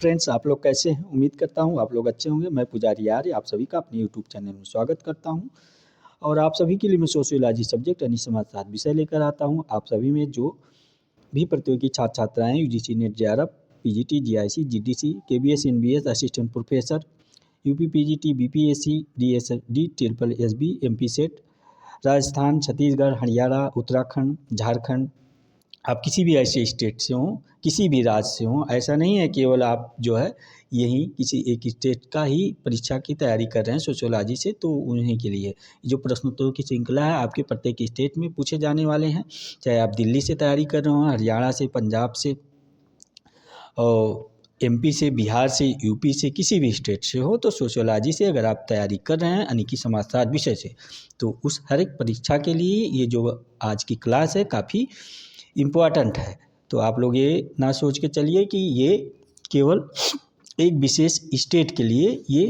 Friends, आप लोग कैसे हैं? उम्मीद करता हूँ आप लोग अच्छे होंगे। मैं पुजारी आर्य आप सभी का अपने यूट्यूब चैनल में स्वागत करता हूँ और आप सभी के लिए मैं सोशियोलॉजी सब्जेक्ट यानी समाजशास्त्र विषय लेकर आता हूँ। आप सभी में जो भी प्रतियोगी छात्र-छात्राएँ हैं UGC NET JRF, PGT, GIC, GDC, KBS, NBS, assistant professor, UP PGT, BPSC, DSD, triple SB, MP set, Rajasthan, Chhattisgarh, Haryana, Uttarakhand, Jharkhand, आप किसी भी ऐसे स्टेट से हों, किसी भी राज्य से हों, ऐसा नहीं है केवल आप जो है यहीं किसी एक स्टेट का ही परीक्षा की तैयारी कर रहे हैं सोशियोलॉजी से, तो उन्हीं के लिए जो प्रश्नोत्तरों की श्रृंखला है आपके प्रत्येक स्टेट में पूछे जाने वाले हैं। चाहे आप दिल्ली से तैयारी कर रहे हो, हरियाणा से, पंजाब से और एमपी से, बिहार से, यूपी से, किसी भी स्टेट से हो, तो सोशियोलॉजी से अगर आप तैयारी कर रहे हैं यानी कि समाजशास्त्र विषय से, तो उस हर एक परीक्षा के लिए ये जो आज की क्लास है काफ़ी इम्पॉर्टेंट है। तो आप लोग ये ना सोच के चलिए कि ये केवल एक विशेष स्टेट के लिए ये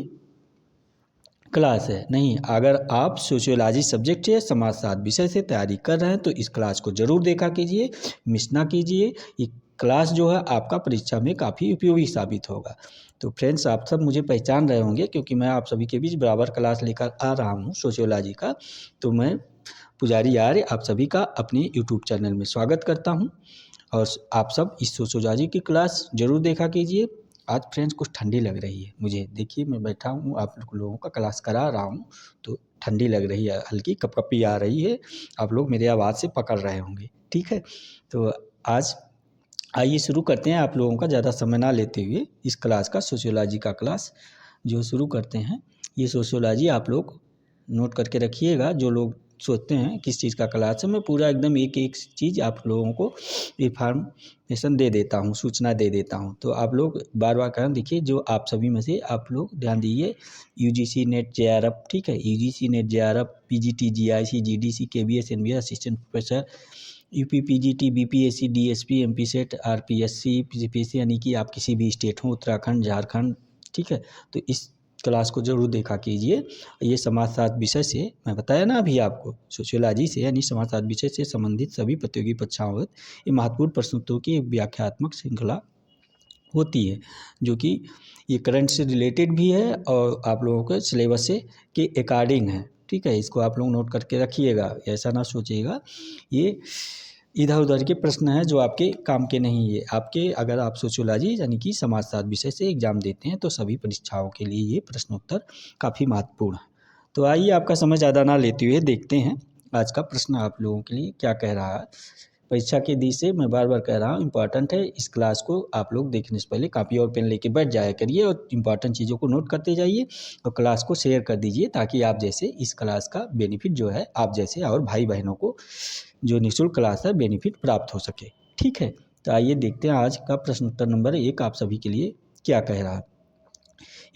क्लास है, नहीं। अगर आप सोशियोलॉजी सब्जेक्ट या समाजशास्त्र विषय से तैयारी कर रहे हैं तो इस क्लास को ज़रूर देखा कीजिए, मिस ना कीजिए। ये क्लास जो है आपका परीक्षा में काफ़ी उपयोगी साबित होगा। तो फ्रेंड्स, आप सब मुझे पहचान रहे होंगे क्योंकि मैं आप सभी के बीच बराबर क्लास लेकर आ रहा हूँ सोशियोलॉजी का। तो मैं पुजारी आर्य आप सभी का अपने यूट्यूब चैनल में स्वागत करता हूं और आप सब इस सोशियोलॉजी की क्लास ज़रूर देखा कीजिए। आज फ्रेंड्स कुछ ठंडी लग रही है मुझे, देखिए मैं बैठा हूं आप लोगों का क्लास करा रहा हूं तो ठंडी लग रही है, हल्की कपकपी आ रही है। आप लोग मेरे आवाज़ से पकड़ रहे होंगे, ठीक है। तो आज आइए शुरू करते हैं, आप लोगों का ज़्यादा समय ना लेते हुए इस क्लास का सोशियोलॉजी का क्लास जो शुरू करते हैं। ये सोशियोलॉजी आप लोग नोट करके रखिएगा। जो लोग सोचते हैं किस चीज़ का क्लास है, मैं पूरा एकदम एक एक चीज़ आप लोगों को इन्फॉर्मेशन दे देता हूँ, सूचना दे देता हूँ। तो आप लोग बार बार करें, देखिए जो आप सभी में से आप लोग ध्यान दीजिए। यूजीसी नेट जेआरएफ, ठीक है, UGC NET JRF, PGT, GIC, GDC, KBS, NBS, assistant professor, UP PGT, BPSC, DSP, MP SET, RPSC, PCPSC, यानी कि आप किसी भी स्टेट हो, उत्तराखंड, झारखंड, ठीक है। तो इस क्लास को ज़रूर देखा कीजिए। ये समाजशास्त्र विषय से मैं बताया ना अभी आपको, सोशियोलॉजी से यानी समाजशास्त्र विषय से संबंधित सभी प्रतियोगी परीक्षाओं ये महत्वपूर्ण प्रश्नोत्तरों की एक व्याख्यात्मक श्रृंखला होती है, जो कि ये करंट से रिलेटेड भी है और आप लोगों के सिलेबस से के अकॉर्डिंग है, ठीक है। इसको आप लोग नोट करके रखिएगा, ऐसा ना सोचिएगा ये इधर उधर के प्रश्न हैं जो आपके काम के नहीं है। आपके अगर आप सोशियोलॉजी यानी कि समाजशास्त्र विषय से एग्जाम देते हैं तो सभी परीक्षाओं के लिए ये प्रश्नोत्तर काफ़ी महत्वपूर्ण है। तो आइए आपका समय ज़्यादा ना लेते हुए देखते हैं आज का प्रश्न आप लोगों के लिए क्या कह रहा है। परीक्षा के दृष्टि से मैं बार बार कह रहा हूँ, इंपॉर्टेंट है। इस क्लास को आप लोग देखने से पहले कॉपी और पेन लेके बैठ जाया करिए और इंपॉर्टेंट चीज़ों को नोट करते जाइए और क्लास को शेयर कर दीजिए ताकि आप जैसे इस क्लास का बेनिफिट जो है आप जैसे और भाई बहनों को जो निःशुल्क क्लास है बेनिफिट प्राप्त हो सके, ठीक है। तो आइए देखते हैं आज का प्रश्न उत्तर नंबर 1 आप सभी के लिए क्या कह रहा है।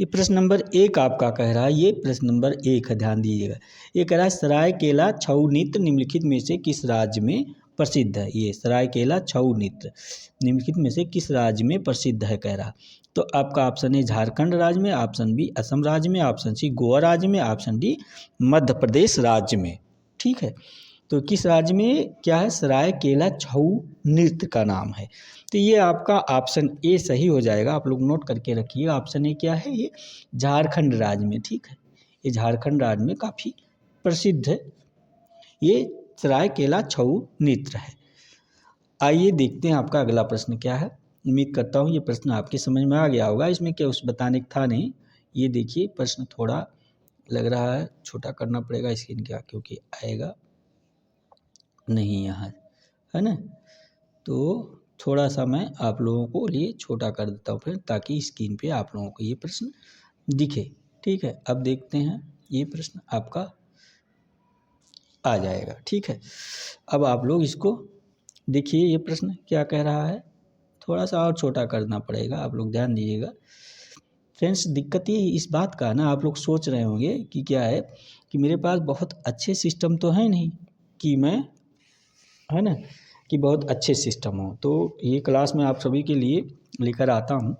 ये प्रश्न नंबर 1 आपका कह रहा है, ये प्रश्न नंबर 1 है, ध्यान दीजिएगा। ये कह रहा है सरायकेला छऊ नृत्य निम्नलिखित में से किस राज्य में प्रसिद्ध है। ये सरायकेला छऊ नृत्य निम्नलिखित में से किस राज्य में प्रसिद्ध है कह रहा। तो आपका ऑप्शन है झारखंड राज्य में, ऑप्शन बी असम राज्य में, ऑप्शन सी गोवा राज्य में, ऑप्शन डी मध्य प्रदेश राज्य में, ठीक है। तो किस राज्य में क्या है, सरायकेला छऊ नृत्य का नाम है। तो ये आपका ऑप्शन ए सही हो जाएगा। आप लोग नोट करके रखिए, ऑप्शन ए क्या है, ये झारखंड राज्य में, ठीक है। ये झारखंड राज्य में काफ़ी प्रसिद्ध है ये सरायकेला छऊ नृत्य है। आइए देखते हैं आपका अगला प्रश्न क्या है। उम्मीद करता हूँ ये प्रश्न आपके समझ में आ गया होगा, इसमें क्या उस बताने था नहीं। ये देखिए प्रश्न थोड़ा लग रहा है छोटा करना पड़ेगा स्क्रीन का क्योंकि आएगा नहीं यहाँ, है ना। तो थोड़ा सा मैं आप लोगों को लिए छोटा कर देता हूँ फिर, ताकि स्क्रीन पे आप लोगों को ये प्रश्न दिखे, ठीक है। अब देखते हैं ये प्रश्न आपका आ जाएगा, ठीक है। अब आप लोग इसको देखिए, ये प्रश्न क्या कह रहा है, थोड़ा सा और छोटा करना पड़ेगा, आप लोग ध्यान दीजिएगा। फ्रेंड्स, दिक्कत ये इस बात का ना, आप लोग सोच रहे होंगे कि क्या है कि मेरे पास बहुत अच्छे सिस्टम तो है नहीं कि मैं, है ना, कि बहुत अच्छे सिस्टम हो। तो ये क्लास मैं आप सभी के लिए लेकर आता हूँ,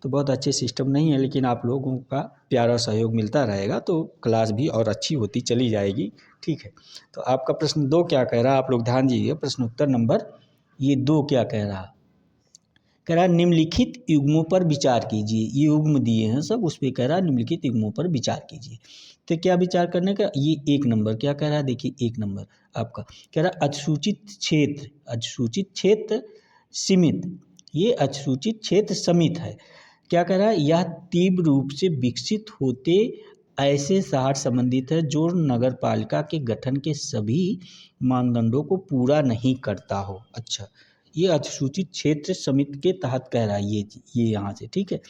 तो बहुत अच्छे सिस्टम नहीं है, लेकिन आप लोगों का प्यार और सहयोग मिलता रहेगा तो क्लास भी और अच्छी होती चली जाएगी, ठीक है। तो आपका प्रश्न 2 क्या कह रहा है, आप लोग ध्यान दीजिए। प्रश्न उत्तर नंबर ये 2 क्या कह रहा, कह रहा है निम्नलिखित युग्मों पर विचार कीजिए। ये युग्म दिए हैं सब, उस पर कह रहा है निम्नलिखित युग्मों पर विचार कीजिए। तो क्या विचार करने का, ये एक नंबर क्या कह रहा है, देखिए एक नंबर आपका कह रहा है अधिसूचित क्षेत्र, अधिसूचित क्षेत्र सीमित, ये अधिसूचित क्षेत्र समित है। क्या कह रहा है, यह तीव्र रूप से विकसित होते ऐसे शहर संबंधित है जो नगर पालिका के गठन के सभी मानदंडों को पूरा नहीं करता हो। अच्छा, ये अधिसूचित क्षेत्र समिति के तहत कह रहा है ये यहाँ से, ठीक है।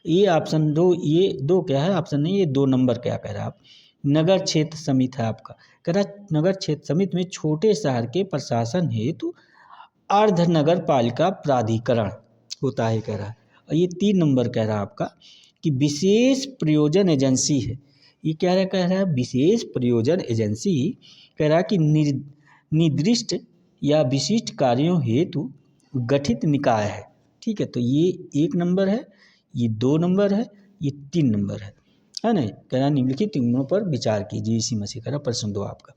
ये ऑप्शन दो, ये दो क्या है, ऑप्शन नहीं, ये दो नंबर क्या कह रहा है आप, नगर क्षेत्र समिति है आपका। कह रहा है नगर क्षेत्र समिति में छोटे शहर के प्रशासन हेतु अर्ध नगर पालिका प्राधिकरण होता है, कह रहा है। और ये 3 नंबर कह रहा है आपका कि विशेष प्रयोजन एजेंसी है। ये क्या कह रहा है, विशेष प्रयोजन एजेंसी कह रहा है कि निर्दिष्ट या विशिष्ट कार्यों हेतु गठित निकाय है, ठीक है। तो ये 1 नंबर है, ये 2 नंबर है, ये 3 नंबर है ना। कह रहा निम्नलिखित युग्मों पर विचार कीजिए, इसी में से कह रहा प्रश्न 2 आपका।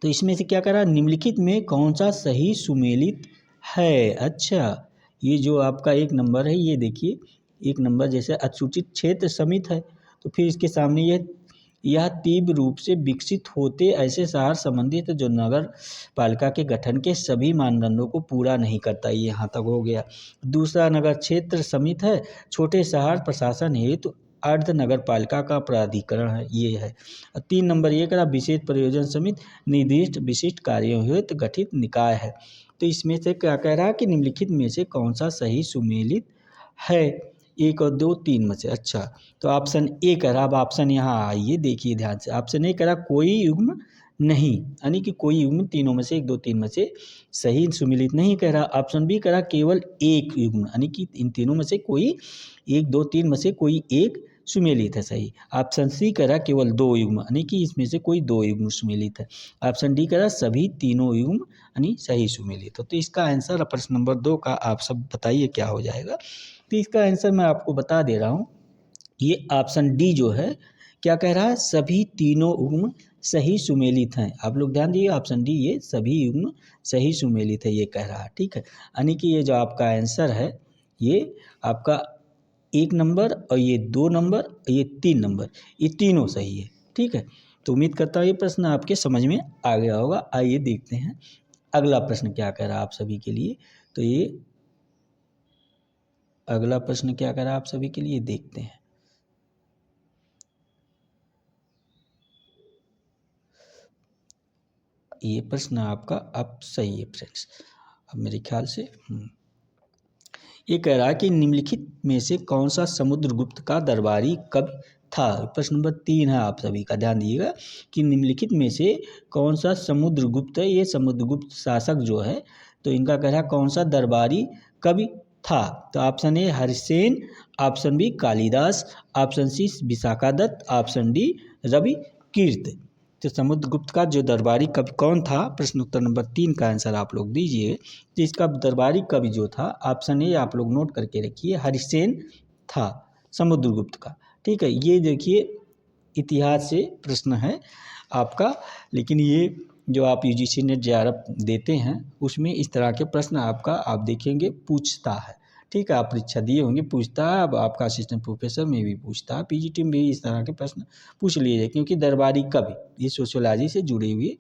तो इसमें से क्या कह रहा है, निम्नलिखित में कौन सा सही सुमेलित है। अच्छा, ये जो आपका 1 नंबर है, ये देखिए 1 नंबर जैसे अधिसूचित क्षेत्र समिति है, तो फिर इसके सामने यह तीव्र रूप से विकसित होते ऐसे शहर संबंधित जो नगर पालिका के गठन के सभी मानदंडों को पूरा नहीं करता, ये यहाँ तक हो गया। दूसरा नगर क्षेत्र समिति है, छोटे शहर प्रशासन हेतु अर्ध नगर पालिका का प्राधिकरण है, ये है। 3 नंबर ये करा विशेष प्रयोजन समिति निर्दिष्ट विशिष्ट कार्यों हेतु गठित निकाय है। तो इसमें से क्या कह रहा है कि निम्नलिखित में से कौन सा सही सुमेलित है, 1 और 2 3 में से। अच्छा, तो ऑप्शन ए कह रहा, अब ऑप्शन यहाँ आइए देखिए ध्यान से, ऑप्शन ए कह रहा कोई युग्म नहीं, यानी कि कोई युग्म तीनों में से 1 2 3 में से सही सुमेलित नहीं कह रहा। ऑप्शन बी कह रहा केवल एक युग्म, यानी कि इन तीनों में से कोई 1 2 3 में से कोई एक सुमेलित है सही। ऑप्शन सी कह रहा केवल 2 युग्म, यानी कि इसमें से कोई 2 युग्म सुमेलित है। ऑप्शन डी कह रहा सभी तीनों युग्म यानी सही सुमेलित हो। तो इसका आंसर प्रश्न नंबर 2 का आप सब बताइए क्या हो जाएगा। तो इसका आंसर मैं आपको बता दे रहा हूँ, ये ऑप्शन डी जो है क्या कह रहा है, सभी तीनों युग्म सही सुमेलित हैं। आप लोग ध्यान दीजिए, ऑप्शन डी ये सभी युग्म सही सुमेलित है, ये कह रहा है, ठीक है। यानी कि ये जो आपका आंसर है, ये आपका 1 नंबर और ये 2 नंबर, ये 3 नंबर, ये तीनों सही है, ठीक है। तो उम्मीद करता हूँ ये प्रश्न आपके समझ में आ गया होगा। आइए देखते हैं अगला प्रश्न क्या कह रहा है आप सभी के लिए। तो ये अगला प्रश्न क्या कह रहा है आप सभी के लिए, देखते हैं। ये प्रश्न आपका अब सही है फ्रेंड्स, अब मेरे ख्याल से ये कह रहा है कि निम्नलिखित में से कौन सा समुद्रगुप्त का दरबारी कवि था। प्रश्न नंबर 3 है, आप सभी का ध्यान दीजिएगा कि निम्नलिखित में से कौन सा समुद्रगुप्त है, ये समुद्रगुप्त शासक जो है, तो इनका कह रहा है कौन सा दरबारी कवि था। तो option A Harisen, option B Kalidas, option C Vishakhadatta, option D Ravi Kirti. तो समुद्रगुप्त का जो दरबारी कवि कौन था, प्रश्न उत्तर नंबर 3 का आंसर आप लोग दीजिए। तो इसका दरबारी कवि जो था, ऑप्शन ए आप लोग नोट करके रखिए, हरिसेन था समुद्रगुप्त का, ठीक है। ये देखिए इतिहास से प्रश्न है आपका, लेकिन ये जो आप यूजीसी नेट जेआरएफ देते हैं उसमें इस तरह के प्रश्न आपका आप देखेंगे पूछता है, ठीक है। आप परीक्षा दिए होंगे, पूछता है। अब आपका असिस्टेंट प्रोफेसर में भी पूछता है, पीजीटी में भी इस तरह के प्रश्न पूछ लिए जाए, क्योंकि दरबारी कवि ये सोशियोलॉजी से जुड़े हुए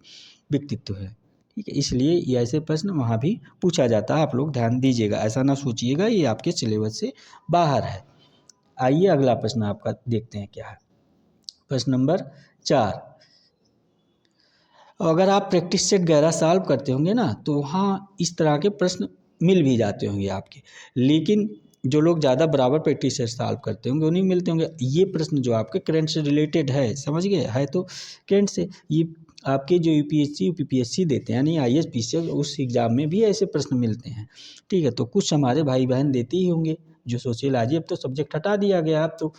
व्यक्तित्व है, ठीक है। इसलिए ये ऐसे प्रश्न वहाँ भी पूछा जाता है, आप लोग ध्यान दीजिएगा, ऐसा ना सोचिएगा ये आपके सिलेबस से बाहर है। आइए अगला प्रश्न आपका देखते हैं क्या है। प्रश्न नंबर 4, अगर आप प्रैक्टिस सेट 11 सॉल्व करते होंगे ना, तो वहाँ इस तरह के प्रश्न मिल भी जाते होंगे आपके, लेकिन जो लोग ज़्यादा बराबर प्रैक्टिस सेट सॉल्व करते होंगे उन्हें मिलते होंगे। ये प्रश्न जो आपके करंट से रिलेटेड है, समझ गए, है तो करंट से, ये आपके जो यूपीएससी यूपीपीएससी देते हैं यानी आईएएस पीसीएस, उस एग्ज़ाम में भी ऐसे प्रश्न मिलते हैं, ठीक है। तो कुछ हमारे भाई बहन देते ही होंगे जो सोशियोलॉजी, अब तो सब्जेक्ट हटा दिया गया, अब तो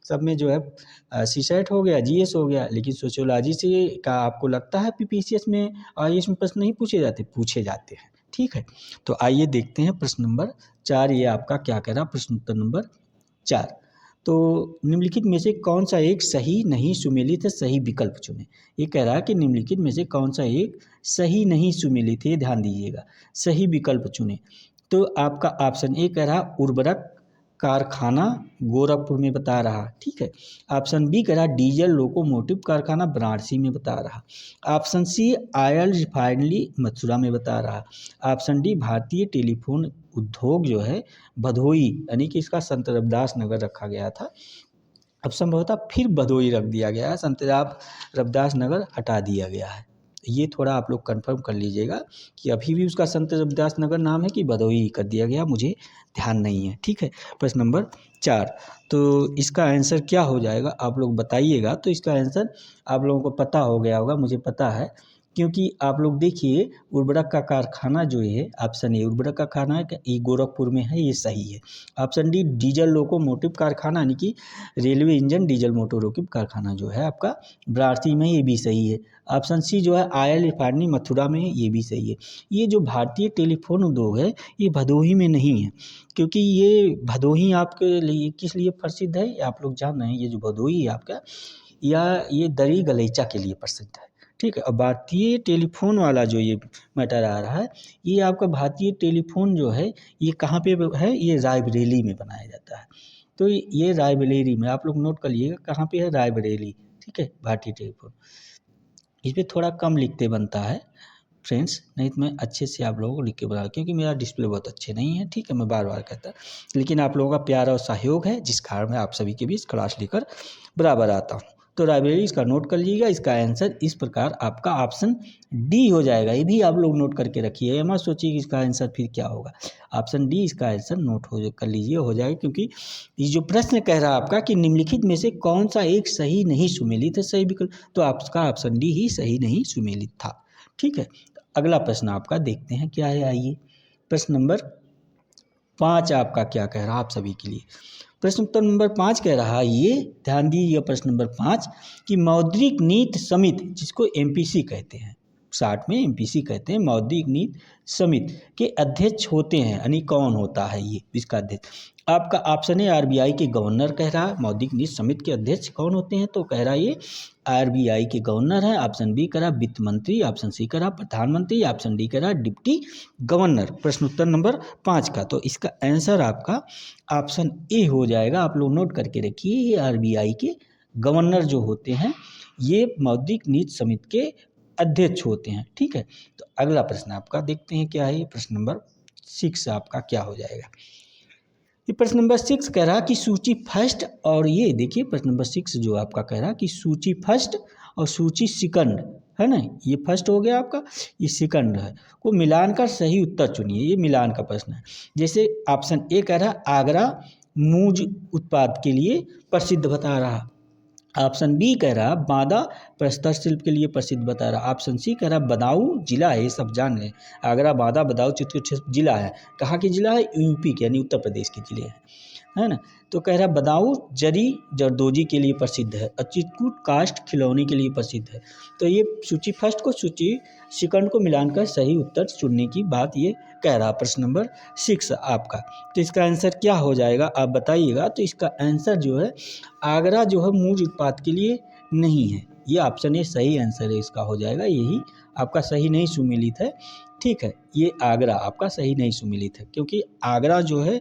सब में जो है सीसेट हो गया, जीएस हो गया, लेकिन सोशियोलॉजी से का आपको लगता है पीपीसीएस में आईएएस में प्रश्न नहीं पूछे जाते, पूछे जाते हैं, ठीक है। तो आइए देखते हैं प्रश्न नंबर 4, ये आपका क्या कह रहा, प्रश्न उत्तर नंबर 4। तो निम्नलिखित में से कौन सा एक सही नहीं सुमेलित है, सही विकल्प चुने। ये कह रहा है कि निम्नलिखित में से कौन सा एक सही नहीं सुमेलित है, ध्यान दीजिएगा, सही विकल्प चुने। तो आपका ऑप्शन ए कह रहा उर्वरक कारखाना गोरखपुर में बता रहा, ठीक है। ऑप्शन बी कह रहा डीजल लोकोमोटिव कारखाना वाराणसी में बता रहा। Option C oil refinery Mathura में बता रहा। ऑप्शन डी भारतीय टेलीफोन उद्योग जो है भदोई, यानी कि इसका संत रविदास नगर रखा गया था, अब संभवतः फिर भदोई रख दिया गया है, संत रविदास नगर हटा दिया गया है। ये थोड़ा आप लोग कंफर्म कर लीजिएगा कि अभी भी उसका संत रविदास नगर नाम है कि भदोई कर दिया गया, मुझे ध्यान नहीं है, ठीक है। प्रश्न नंबर 4, तो इसका आंसर क्या हो जाएगा आप लोग बताइएगा। तो इसका आंसर आप लोगों को पता हो गया होगा, मुझे पता है, क्योंकि आप लोग देखिए उर्वरक का कारखाना जो है, ऑप्शन ए उर्वरक का कारखाना ये गोरखपुर में है, ये सही है। ऑप्शन डी डीजल लोकोमोटिव कारखाना, यानी कि रेलवे इंजन डीजल मोटरों की कारखाना जो है आपका वाराणसी में, ये भी सही है। ऑप्शन सी जो है ऑयल रिफाइनरी मथुरा में है, ये भी सही है। ये जो भारतीय टेलीफोन उद्योग है ये भदोही में नहीं है, क्योंकि ये भदोही आपके लिए किस लिए प्रसिद्ध है आप लोग जान रहे हैं। ये जो भदोही है आपका, या ये दरी गलीचा के लिए प्रसिद्ध है, ठीक है। और भारतीय टेलीफोन वाला जो ये मैटर आ रहा है, ये आपका भारतीय टेलीफोन जो है ये कहाँ पे है, ये रायबरेली में बनाया जाता है। तो ये रायबरेली में, आप लोग नोट कर लीजिएगा कहाँ पे है, रायबरेली, ठीक है। भारतीय टेलीफोन इस पर थोड़ा कम लिखते बनता है फ्रेंड्स, नहीं तो मैं अच्छे से आप लोगों को लिख के बता, क्योंकि मेरा डिस्प्ले बहुत अच्छे नहीं है, ठीक है। मैं बार बार कहता, लेकिन आप लोगों का प्यार और सहयोग है जिस कारण मैं आप सभी के बीच क्लास लेकर बराबर आता हूँ। तो रायबरेली इसका नोट कर लीजिएगा। इसका आंसर इस प्रकार आपका ऑप्शन डी हो जाएगा। ये भी आप लोग नोट करके रखिए, मत सोचिए कि इसका आंसर फिर क्या होगा। ऑप्शन डी इसका आंसर नोट हो कर लीजिए, हो जाएगा, क्योंकि ये जो प्रश्न कह रहा है आपका कि निम्नलिखित में से कौन सा एक सही नहीं सुमेलित है, सही विकल्प, तो आपका ऑप्शन डी ही सही नहीं सुमेलित था, ठीक है। अगला प्रश्न आपका देखते हैं क्या है, आइए। प्रश्न नंबर 5 आपका क्या कह रहा है आप सभी के लिए। प्रश्न उत्तर नंबर 5 कह रहा है, ये ध्यान दीजिए प्रश्न नंबर 5 कि मौद्रिक नीति समिति, जिसको एमपीसी कहते हैं, शार्ट में एमपीसी कहते हैं, मौद्रिक नीति समिति के अध्यक्ष होते हैं, यानी कौन होता है ये इसका अध्यक्ष। आपका ऑप्शन है आरबीआई के गवर्नर कह रहा है। मौद्रिक नीति समिति के अध्यक्ष कौन होते हैं, तो कह रहा है ये आरबीआई के गवर्नर है। ऑप्शन बी कह रहा वित्त मंत्री, ऑप्शन सी कह रहा प्रधानमंत्री, ऑप्शन डी कह रहा डिप्टी गवर्नर। प्रश्न उत्तर नंबर 5 का, तो इसका आंसर आपका ऑप्शन ए हो जाएगा। आप लोग नोट करके रखिए, ये आरबीआई के गवर्नर जो होते हैं ये मौद्रिक नीति समिति के अध्यक्ष होते हैं, ठीक है। तो अगला प्रश्न आपका देखते हैं क्या है, प्रश्न नंबर 6 आपका क्या हो जाएगा। ये प्रश्न नंबर 6 कह रहा कि सूची फर्स्ट, और ये देखिए प्रश्न नंबर 6 जो आपका कह रहा कि सूची फर्स्ट और सूची सेकंड है ना, ये फर्स्ट हो गया आपका, ये सेकंड है, को मिलान कर सही उत्तर चुनिए। ये मिलान का प्रश्न है। जैसे ऑप्शन ए कह रहा आगरा मूज उत्पाद के लिए प्रसिद्ध बता रहा। ऑप्शन बी कह रहा बांदा प्रस्तर शिल्प के लिए प्रसिद्ध बता रहा। ऑप्शन सी कह रहा बदाऊं जिला है, ये सब जान लें, आगरा बांदा बदाऊं चित्रकूट जिला है, कहाँ की जिला है, यूपी के, यानी उत्तर प्रदेश के जिले हैं, है ना। तो कह रहा बदाऊं जरी जरदोजी के लिए प्रसिद्ध है और चित्रकूट काष्ठ खिलौने के लिए प्रसिद्ध है। तो ये सूची फर्स्ट को सूची सेकंड को मिलाकर सही उत्तर चुनने की बात ये कह रहा। प्रश्न नंबर 6 आपका, तो इसका आंसर क्या हो जाएगा आप बताइएगा। तो इसका आंसर जो है आगरा जो है मूज उत्पाद के लिए नहीं है, ये ऑप्शन ए सही आंसर है इसका हो जाएगा, यही आपका सही नहीं सुमेलित है, ठीक है। ये आगरा आपका सही नहीं सुमेलित है, क्योंकि आगरा जो है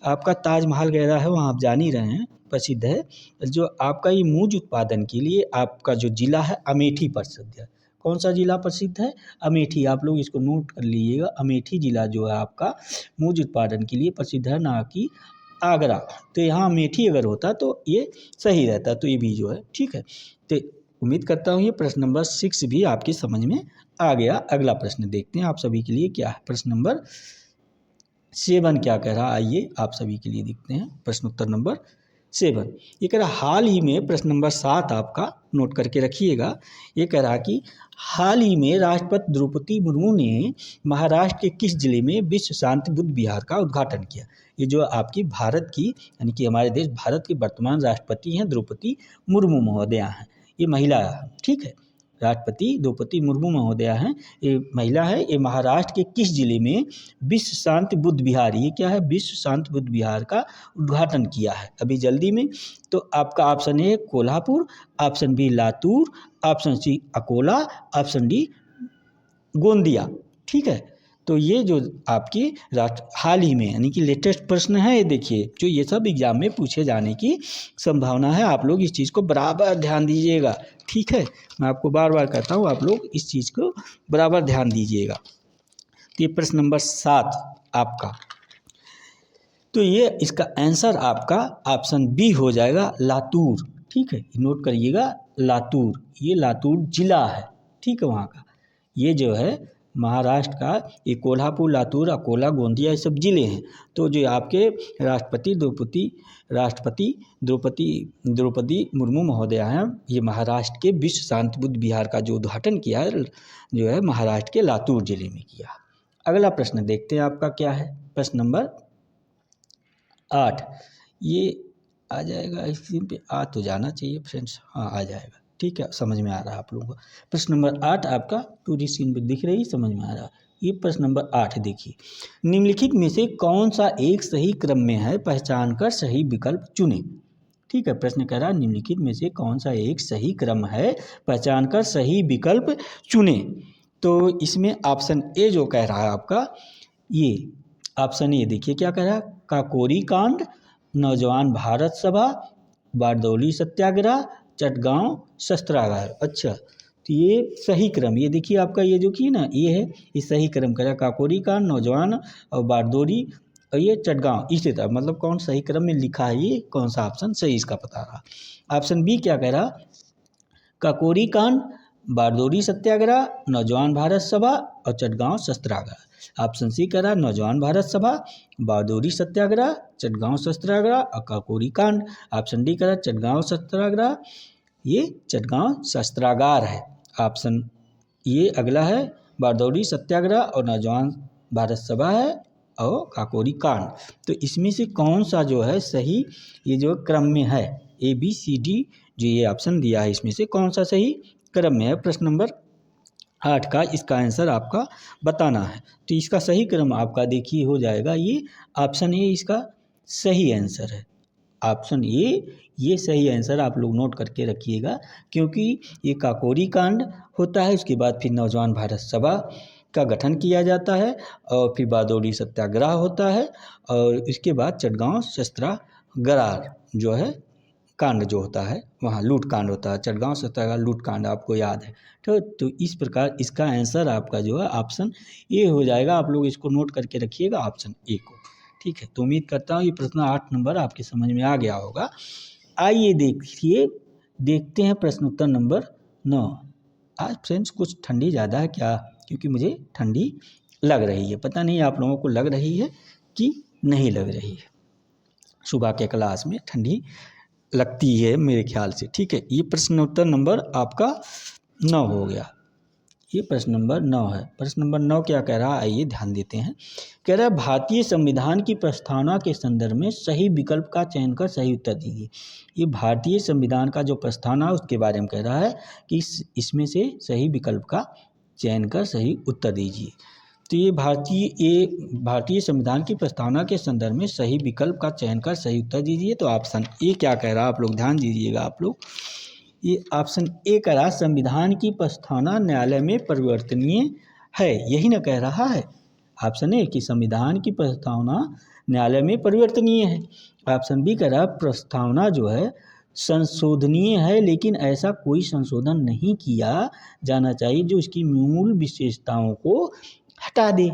आपका ताजमहल वगैरह है वहाँ आप जान ही रहे हैं प्रसिद्ध है। जो आपका ये मूज उत्पादन के लिए आपका जो जिला है अमेठी प्रसिद्ध है। कौन सा जिला प्रसिद्ध है, अमेठी, आप लोग इसको नोट कर लीजिएगा। अमेठी जिला जो है आपका मूज उत्पादन के लिए प्रसिद्ध है, ना कि आगरा। तो यहाँ अमेठी अगर होता तो ये सही रहता, तो ये भी जो है ठीक है। तो उम्मीद करता हूँ ये प्रश्न नंबर 6 भी आपकी समझ में आ गया। अगला प्रश्न देखते हैं आप सभी के लिए क्या है। प्रश्न नंबर 7 क्या कह रहा, आइए आप सभी के लिए देखते हैं। प्रश्न उत्तर नंबर 7 ये कह रहा हाल ही में, प्रश्न नंबर 7 आपका नोट करके रखिएगा। ये कह रहा कि हाल ही में राष्ट्रपति द्रौपदी मुर्मू ने महाराष्ट्र के किस जिले में विश्व शांति बुद्ध विहार का उद्घाटन किया। ये जो आपकी भारत की, यानी कि हमारे देश भारत की वर्तमान राष्ट्रपति हैं द्रौपदी मुर्मू महोदया हैं, ये महिला है, ठीक है। राष्ट्रपति द्रौपदी मुर्मू महोदया हैं, ये महिला है। ये महाराष्ट्र के किस जिले में विश्व शांति बुद्ध विहार, ये क्या है, विश्व शांति बुद्ध विहार का उद्घाटन किया है अभी जल्दी में। तो आपका option A Kolhapur, option B Latur, option C Akola, option D Gondia, ठीक है। तो ये जो आपकी हाल ही में यानी कि लेटेस्ट प्रश्न है, ये देखिए जो ये सब एग्जाम में पूछे जाने की संभावना है। आप लोग इस चीज़ को बराबर ध्यान दीजिएगा, ठीक है। मैं आपको बार बार कहता हूँ, आप लोग इस चीज़ को बराबर ध्यान दीजिएगा। तो ये प्रश्न नंबर 7 आपका, तो ये इसका आंसर आपका ऑप्शन बी हो जाएगा, लातूर, ठीक है। नोट करिएगा, लातूर, ये लातूर जिला है, ठीक है, वहाँ का। ये जो है महाराष्ट्र का, ये कोल्हापुर, लातूर, अकोला, गोंदिया, ये सब जिले हैं। तो जो आपके राष्ट्रपति द्रौपदी मुर्मू महोदया हैं, ये महाराष्ट्र के विश्व शांति बुद्ध विहार का जो उद्घाटन किया है, जो है महाराष्ट्र के लातूर जिले में किया। अगला प्रश्न देखते हैं आपका क्या है। प्रश्न नंबर 8, ये आ जाएगा, इसी पे आ तो जाना चाहिए फ्रेंड्स, हाँ आ जाएगा, ठीक है, समझ में आ रहा है आप लोगों को। प्रश्न नंबर 8 आपका पूरी स्क्रीन पे दिख रही, समझ में आ रहा है। ये प्रश्न नंबर 8 देखिए, निम्नलिखित में से कौन सा एक सही क्रम में है, पहचान कर सही विकल्प चुने। ठीक है, प्रश्न कह रहा है निम्नलिखित में से कौन सा एक सही क्रम है, पहचान कर सही विकल्प चुने। तो इसमें ऑप्शन ए जो कह रहा है आपका, ये ऑप्शन ए देखिए क्या कह रहा है, काकोरी कांड, नौजवान भारत सभा, बारदौली सत्याग्रह, चटगांव शस्त्रागार। अच्छा, तो ये सही क्रम, ये देखिए आपका ये जो कि ना ये है, ये सही क्रम कह रहा है, काकोरी कांड, नौजवान और बारदौली और ये चटगांव, इसी तरह मतलब कौन सही क्रम में लिखा है, ये कौन सा ऑप्शन सही इसका पता रहा। ऑप्शन बी क्या कह रहा, काकोरी कांड, बारदौली सत्याग्रह, नौजवान भारत सभा और चटगांव शस्त्रागार। ऑप्शन सी कह रहा नौजवान भारत सभा, बारदौली सत्याग्रह, चटगांव शस्त्रागार और काकोरी कांड। ऑप्शन डी कह रहा चटगांव शस्त्रागार, ये चटगांव शस्त्रागार है। ऑप्शन ये अगला है, बारदौली सत्याग्रह और नौजवान भारत सभा है और काकोरी कांड। तो इसमें से कौन सा जो है सही, ये जो क्रम में है, ए बी सी डी जो ये ऑप्शन दिया है, इसमें से कौन सा सही क्रम में है। प्रश्न नंबर 8 का इसका आंसर आपका बताना है। तो इसका सही क्रम आपका देखिए हो जाएगा, ये ऑप्शन ए इसका सही आंसर है। ऑप्शन ए ये सही आंसर आप लोग नोट करके रखिएगा, क्योंकि ये काकोरी कांड होता है, उसके बाद फिर नौजवान भारत सभा का गठन किया जाता है और फिर बारदौली सत्याग्रह होता है और इसके बाद चटगांव शस्त्रागार जो है कांड जो होता है, वहाँ लूट कांड होता है, चटगांव सत्याग्रह लूट कांड आपको याद है। तो इस प्रकार इसका आंसर आपका जो है ऑप्शन ए हो जाएगा। आप लोग इसको नोट करके रखिएगा ऑप्शन ए को, ठीक है। तो उम्मीद करता हूँ ये प्रश्न 8 नंबर आपके समझ में आ गया होगा। आइए देखते हैं प्रश्न उत्तर नंबर 9। आज फ्रेंड्स कुछ ठंडी ज़्यादा है क्या, क्योंकि मुझे ठंडी लग रही है, पता नहीं आप लोगों को लग रही है कि नहीं लग रही है। सुबह के क्लास में ठंडी लगती है मेरे ख्याल से, ठीक है। ये प्रश्न उत्तर नंबर आपका 9 हो गया, ये प्रश्न नंबर 9 है। प्रश्न नंबर 9 क्या कह रहा है, आइए ध्यान देते हैं। कह रहा है भारतीय संविधान की प्रस्तावना के संदर्भ में सही विकल्प का चयन कर सही उत्तर दीजिए। ये भारतीय संविधान का जो प्रस्तावना उसके बारे में कह रहा है कि इसमें से सही विकल्प का चयन कर सही उत्तर दीजिए। तो ये भारतीय संविधान की प्रस्तावना के संदर्भ में सही विकल्प का चयन कर सही उत्तर दीजिए। तो ऑप्शन ए क्या कह रहा है, आप लोग ध्यान दीजिएगा। आप लोग ये ऑप्शन ए कह रहा संविधान की प्रस्तावना न्यायालय में परिवर्तनीय है, यही ना कह रहा है ऑप्शन ए कि संविधान की प्रस्तावना न्यायालय में परिवर्तनीय है। ऑप्शन बी कह रहा प्रस्तावना जो है संशोधनीय है, लेकिन ऐसा कोई संशोधन नहीं किया जाना चाहिए जो इसकी मूल विशेषताओं को हटा दे।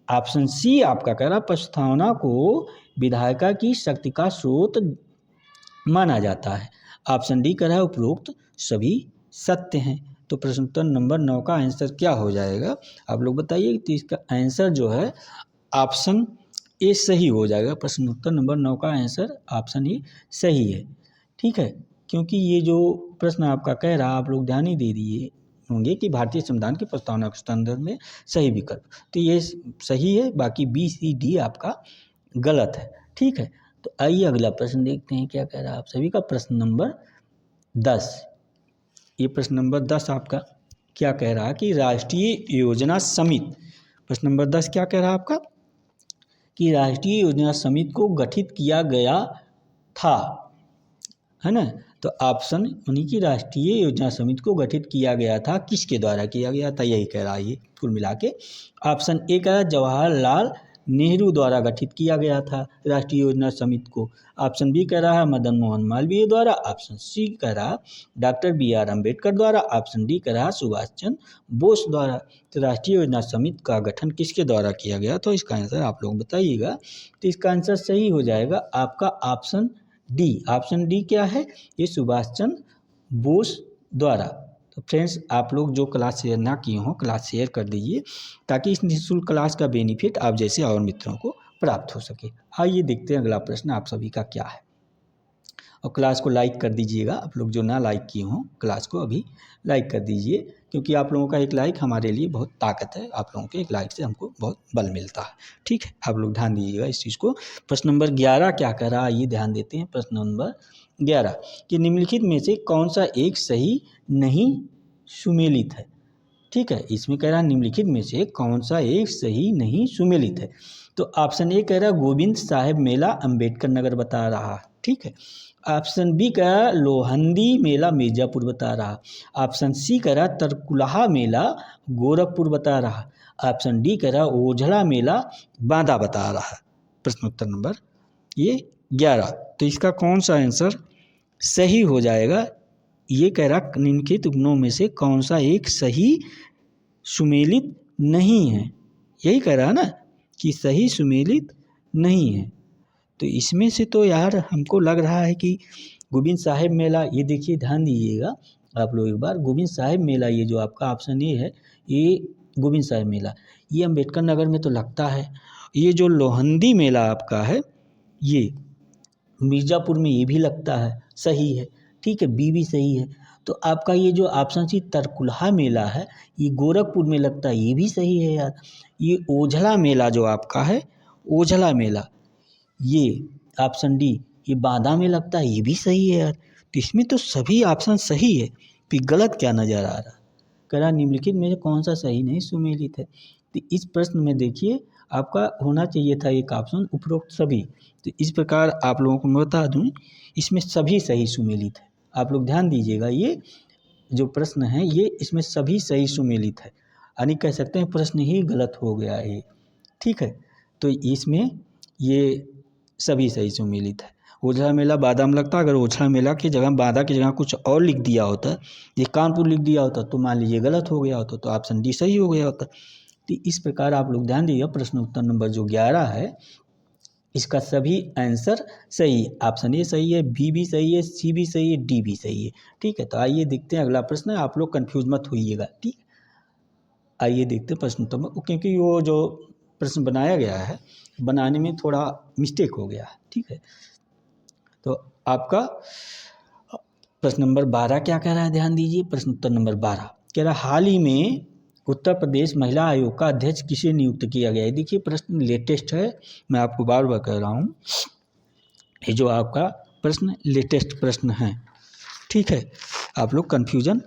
ऑप्शन सी आपका कह रहा प्रस्तावना को विधायिका की शक्ति का स्रोत माना जाता है। ऑप्शन डी कह रहा है उपरोक्त सभी सत्य हैं। तो प्रश्न उत्तर नंबर 9 का आंसर क्या हो जाएगा, आप लोग बताइए। तो इसका आंसर जो है ऑप्शन ए सही हो जाएगा। प्रश्न उत्तर नंबर 9 का आंसर ऑप्शन ए सही है, ठीक है। क्योंकि ये जो प्रश्न आपका कह रहा आप लोग ध्यान ही दे दिए होंगे कि भारतीय संविधान की प्रस्तावना के संदर्भ में सही विकल्प, तो ये सही है, बाकी बी सी डी आपका गलत है, ठीक है। तो आइए अगला प्रश्न देखते हैं क्या कह रहा है आप सभी का। प्रश्न नंबर 10, ये प्रश्न नंबर 10 आपका क्या कह रहा है कि राष्ट्रीय योजना समिति, प्रश्न नंबर 10 क्या कह रहा है आपका कि राष्ट्रीय योजना समिति को गठित किया गया था, है ना। तो ऑप्शन यानी कि राष्ट्रीय योजना समिति को गठित किया गया था, किसके द्वारा किया गया था, यही कह रहा है ये कुल मिला के। ऑप्शन ए कह रहा है जवाहरलाल नेहरू द्वारा गठित किया गया था राष्ट्रीय योजना समिति को। ऑप्शन बी कह रहा है मदन मोहन मालवीय द्वारा। ऑप्शन सी कह रहा है डॉक्टर बी.आर. अम्बेडकर द्वारा। ऑप्शन डी कह रहा है सुभाष चंद्र बोस द्वारा। तो राष्ट्रीय योजना समिति का गठन किसके द्वारा किया गया, तो इसका आंसर आप लोग बताइएगा। तो इसका आंसर सही हो जाएगा आपका ऑप्शन डी। ऑप्शन डी क्या है, ये सुभाष चंद्र बोस द्वारा। तो फ्रेंड्स, आप लोग जो क्लास शेयर ना किए हों क्लास शेयर कर दीजिए, ताकि इस निःशुल्क क्लास का बेनिफिट आप जैसे और मित्रों को प्राप्त हो सके। आइए देखते हैं अगला प्रश्न आप सभी का क्या है, और क्लास को लाइक कर दीजिएगा। आप लोग जो ना लाइक किए हों क्लास को अभी लाइक कर दीजिए, क्योंकि आप लोगों का एक लाइक हमारे लिए बहुत ताकत है। आप लोगों के एक लाइक से हमको बहुत बल मिलता है। ठीक है, आप लोग ध्यान दीजिएगा इस चीज़ को। प्रश्न नंबर 11 क्या कर रहा है, ये ध्यान देते हैं। प्रश्न नंबर 11 कि निम्नलिखित में से कौन सा एक सही नहीं सुमेलित है। ठीक है, इसमें कह रहा है निम्नलिखित में से कौन सा एक सही नहीं सुमेलित है। तो ऑप्शन ए कह रहा है गोविंद साहेब मेला अम्बेडकर नगर बता रहा है। ठीक है, ऑप्शन बी कह रहा है लोहंदी मेला मिर्जापुर बता रहा। ऑप्शन सी कह रहा है तरकुलहा मेला गोरखपुर बता रहा। ऑप्शन डी कह रहा है ओझला मेला बांदा बता रहा है। प्रश्न उत्तर नंबर ये 11। तो इसका कौन सा आंसर सही हो जाएगा, ये कह रहा निम्नलिखित उपनों में से कौन सा एक सही सुमेलित नहीं है। यही कह रहा है ना कि सही सुमेलित नहीं है। तो इसमें से तो यार हमको लग रहा है कि गोविंद साहेब मेला, ये देखिए ध्यान दीजिएगा आप लोग एक बार। गोविंद साहेब मेला ये जो आपका ऑप्शन ए है, ये गोविंद साहेब मेला ये अम्बेडकर नगर में तो लगता है। ये जो लोहंदी मेला आपका है ये मिर्ज़ापुर में, ये भी लगता है, सही है। ठीक है, बी भी सही है। तो आपका ये जो ऑप्शन सी तरकुलहा मेला है ये गोरखपुर में लगता है, ये भी सही है यार। ये ओझला मेला जो आपका है, ओझला मेला, ये ऑप्शन डी ये बांदा में लगता है, ये भी सही है यार। तो इसमें तो सभी ऑप्शन सही है, फिर गलत क्या नज़र आ रहा। कह रहा निम्नलिखित में से कौन सा सही नहीं सुमेलित है। तो इस प्रश्न में देखिए आपका होना चाहिए था एक ऑप्शन उपरोक्त सभी। तो इस प्रकार आप लोगों को मैं बता दूं, इसमें सभी सही सुमेलित है। आप लोग ध्यान दीजिएगा, ये जो प्रश्न है ये इसमें सभी सही सुमेलित है, यानी कह सकते हैं प्रश्न ही गलत हो गया है। ठीक है, तो इसमें ये सभी सही सुमेलित है। ओझला मेला बांदा में लगता है, अगर ओझला मेला की जगह बांदा की जगह कुछ और लिख दिया होता, ये कानपुर लिख दिया होता, तो मान लीजिए गलत हो गया होता, तो ऑप्शन डी सही हो गया होता। तो इस प्रकार आप लोग ध्यान दीजिए, प्रश्न उत्तर नंबर जो 11 है इसका सभी आंसर सही। ऑप्शन ए सही है, बी भी सही है, सी भी सही है, डी भी सही है। ठीक है, तो आइए देखते हैं अगला प्रश्न है। आप लोग कंफ्यूज मत होइएगा। ठीक, आइए देखते हैं प्रश्न उत्तर, क्योंकि वो जो प्रश्न बनाया गया है बनाने में थोड़ा मिस्टेक हो गया है। ठीक है, तो आपका प्रश्न नंबर 12 क्या कह रहा है, ध्यान दीजिए। प्रश्न उत्तर नंबर 12 कह रहा है हाल ही में उत्तर प्रदेश महिला आयोग का अध्यक्ष किसे नियुक्त किया गया है। देखिए प्रश्न लेटेस्ट है, मैं आपको बार बार कह रहा हूँ, ये जो आपका प्रश्न लेटेस्ट प्रश्न है। ठीक है, आप लोग कन्फ्यूजन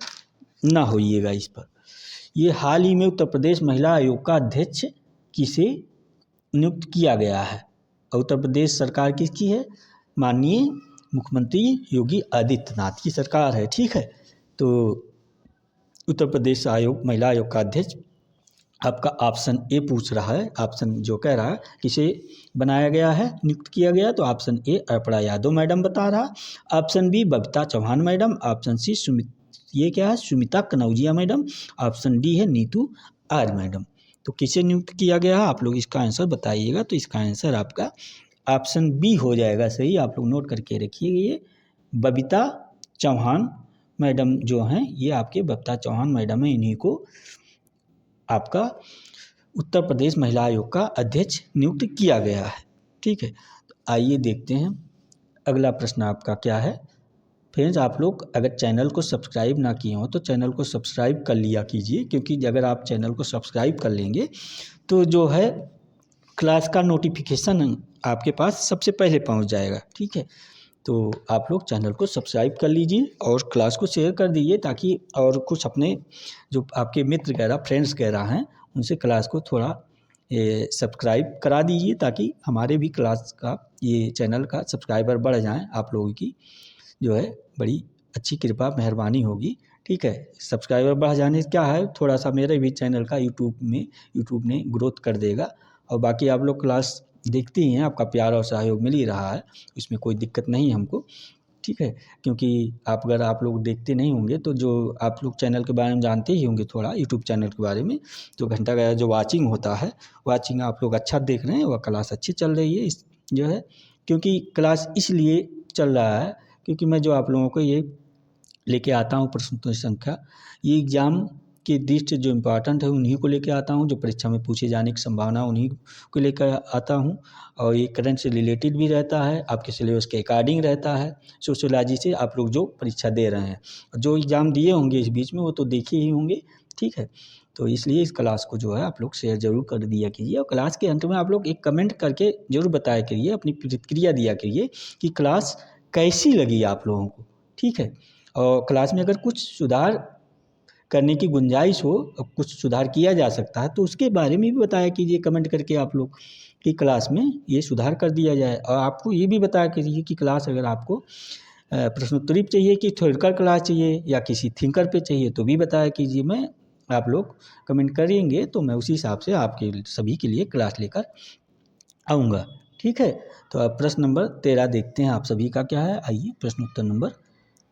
ना होइएगा इस पर। ये हाल ही में उत्तर प्रदेश महिला आयोग का अध्यक्ष किसे नियुक्त किया गया है। उत्तर प्रदेश सरकार किसकी है, माननीय मुख्यमंत्री योगी आदित्यनाथ की सरकार है। ठीक है, तो उत्तर प्रदेश आयोग महिला आयोग का अध्यक्ष आपका ऑप्शन ए पूछ रहा है। ऑप्शन जो कह रहा है किसे बनाया गया है, नियुक्त किया गया, तो option A Arpana Yadav madam बता रहा। Option B Babita Chauhan madam. Option C ये क्या है Sumita Kanaujia madam. Option D है नीतू आर मैडम। तो किसे नियुक्त किया गया है, आप लोग इसका आंसर बताइएगा। तो इसका आंसर आपका ऑप्शन बी हो जाएगा सही। आप लोग नोट करके रखिए, ये बबीता चौहान मैडम जो हैं, ये आपके बबीता चौहान मैडम है, इन्हीं को आपका उत्तर प्रदेश महिला आयोग का अध्यक्ष नियुक्त किया गया है। ठीक है, तो आइए देखते हैं अगला प्रश्न आपका क्या है। फ्रेंड्स, आप लोग अगर चैनल को सब्सक्राइब ना किए हो तो चैनल को सब्सक्राइब कर लिया कीजिए, क्योंकि अगर आप चैनल को सब्सक्राइब कर लेंगे तो जो है क्लास का नोटिफिकेशन आपके पास सबसे पहले पहुंच जाएगा। ठीक है, तो आप लोग चैनल को सब्सक्राइब कर लीजिए और क्लास को शेयर कर दीजिए, ताकि और कुछ अपने जो आपके मित्र वगैरह फ्रेंड्स वगैरह हैं उनसे क्लास को थोड़ा सब्सक्राइब करा दीजिए, ताकि हमारे भी क्लास का ये चैनल का सब्सक्राइबर बढ़ जाएं आप लोगों की जो है बड़ी अच्छी कृपा मेहरबानी होगी। ठीक है, सब्सक्राइबर बढ़ जाने से क्या है, थोड़ा सा मेरे भी चैनल का यूट्यूब ने ग्रोथ कर देगा। और बाकी आप लोग क्लास देखते ही हैं, आपका प्यार और सहयोग मिल ही रहा है, इसमें कोई दिक्कत नहीं हमको। ठीक है, क्योंकि अगर आप लोग देखते नहीं होंगे तो जो आप लोग चैनल के बारे में जानते ही होंगे थोड़ा, यूट्यूब चैनल के बारे में, जो घंटा का जो वाचिंग होता है, वाचिंग आप लोग अच्छा देख रहे हैं, वह क्लास अच्छी चल रही है इस जो है, क्योंकि क्लास इसलिए चल रहा है क्योंकि मैं जो आप लोगों को ये लेके आता हूँ प्रश्नोत्तरी संख्या, ये एग्ज़ाम के दृष्टि जो इम्पोर्टेंट है उन्हीं को लेके आता हूँ, जो परीक्षा में पूछे जाने की संभावना उन्हीं को लेकर आता हूँ। और ये करंट से रिलेटेड भी रहता है, आपके सिलेबस के अकॉर्डिंग रहता है, सोशियोलॉजी से आप लोग जो परीक्षा दे रहे हैं, जो एग्ज़ाम दिए होंगे इस बीच में वो तो देखे ही होंगे। ठीक है, तो इसलिए इस क्लास को जो है आप लोग शेयर ज़रूर कर दिया कीजिए, और क्लास के अंत में आप लोग एक कमेंट करके ज़रूर बताया करिए, अपनी प्रतिक्रिया दिया करिए कि क्लास कैसी लगी आप लोगों को। ठीक है, और क्लास में अगर कुछ सुधार करने की गुंजाइश हो और कुछ सुधार किया जा सकता है तो उसके बारे में भी बताया कीजिए कमेंट करके आप लोग, कि क्लास में ये सुधार कर दिया जाए। और आपको ये भी बताया कीजिए कि क्लास अगर आपको प्रश्नोत्तरी पे चाहिए कि थ्योरेटिकल क्लास चाहिए या किसी थिंकर पे चाहिए तो भी बताया कीजिए। मैं आप लोग कमेंट करेंगे तो मैं उसी हिसाब से आपके सभी के लिए क्लास लेकर आऊँगा। ठीक है, तो अब प्रश्न नंबर 13 देखते हैं आप सभी का क्या है। आइए प्रश्न उत्तर नंबर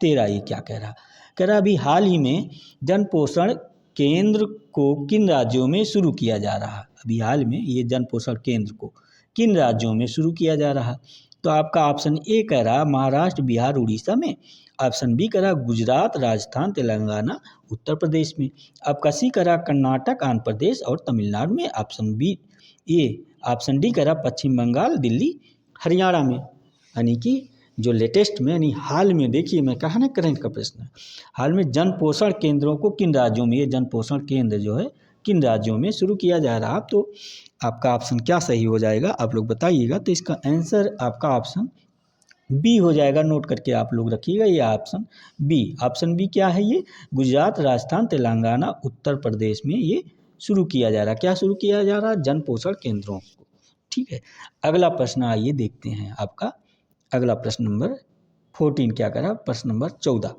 13 ये क्या कह रहा, कह रहा अभी हाल ही में जन पोषण केंद्र को किन राज्यों में शुरू किया जा रहा। अभी हाल में ये जन पोषण केंद्र को किन राज्यों में शुरू किया जा रहा। तो आपका ऑप्शन ए कह रहा महाराष्ट्र, बिहार, उड़ीसा में। ऑप्शन बी कह रहा गुजरात, राजस्थान, तेलंगाना, उत्तर प्रदेश में। आपका सी कह रहा कर्नाटक, आंध्र प्रदेश और तमिलनाडु में। ऑप्शन बी ए ऑप्शन डी कह रहा पश्चिम बंगाल, दिल्ली, हरियाणा में। यानी कि जो लेटेस्ट में यानी हाल में, देखिए मैं कहा ना करंट का प्रश्न है, हाल में जन पोषण केंद्रों को किन राज्यों में, ये जन पोषण केंद्र जो है किन राज्यों में शुरू किया जा रहा। तो आपका ऑप्शन क्या सही हो जाएगा आप लोग बताइएगा। तो इसका आंसर आपका ऑप्शन बी हो जाएगा, नोट करके आप लोग रखिएगा ये ऑप्शन बी। ऑप्शन बी क्या है, ये गुजरात, राजस्थान, तेलंगाना, उत्तर प्रदेश में ये शुरू किया जा रहा है। क्या शुरू किया जा रहा है, जन पोषण केंद्रों को। ठीक है, अगला प्रश्न आइए देखते हैं आपका अगला प्रश्न नंबर 14 क्या कह रहा, प्रश्न नंबर 14।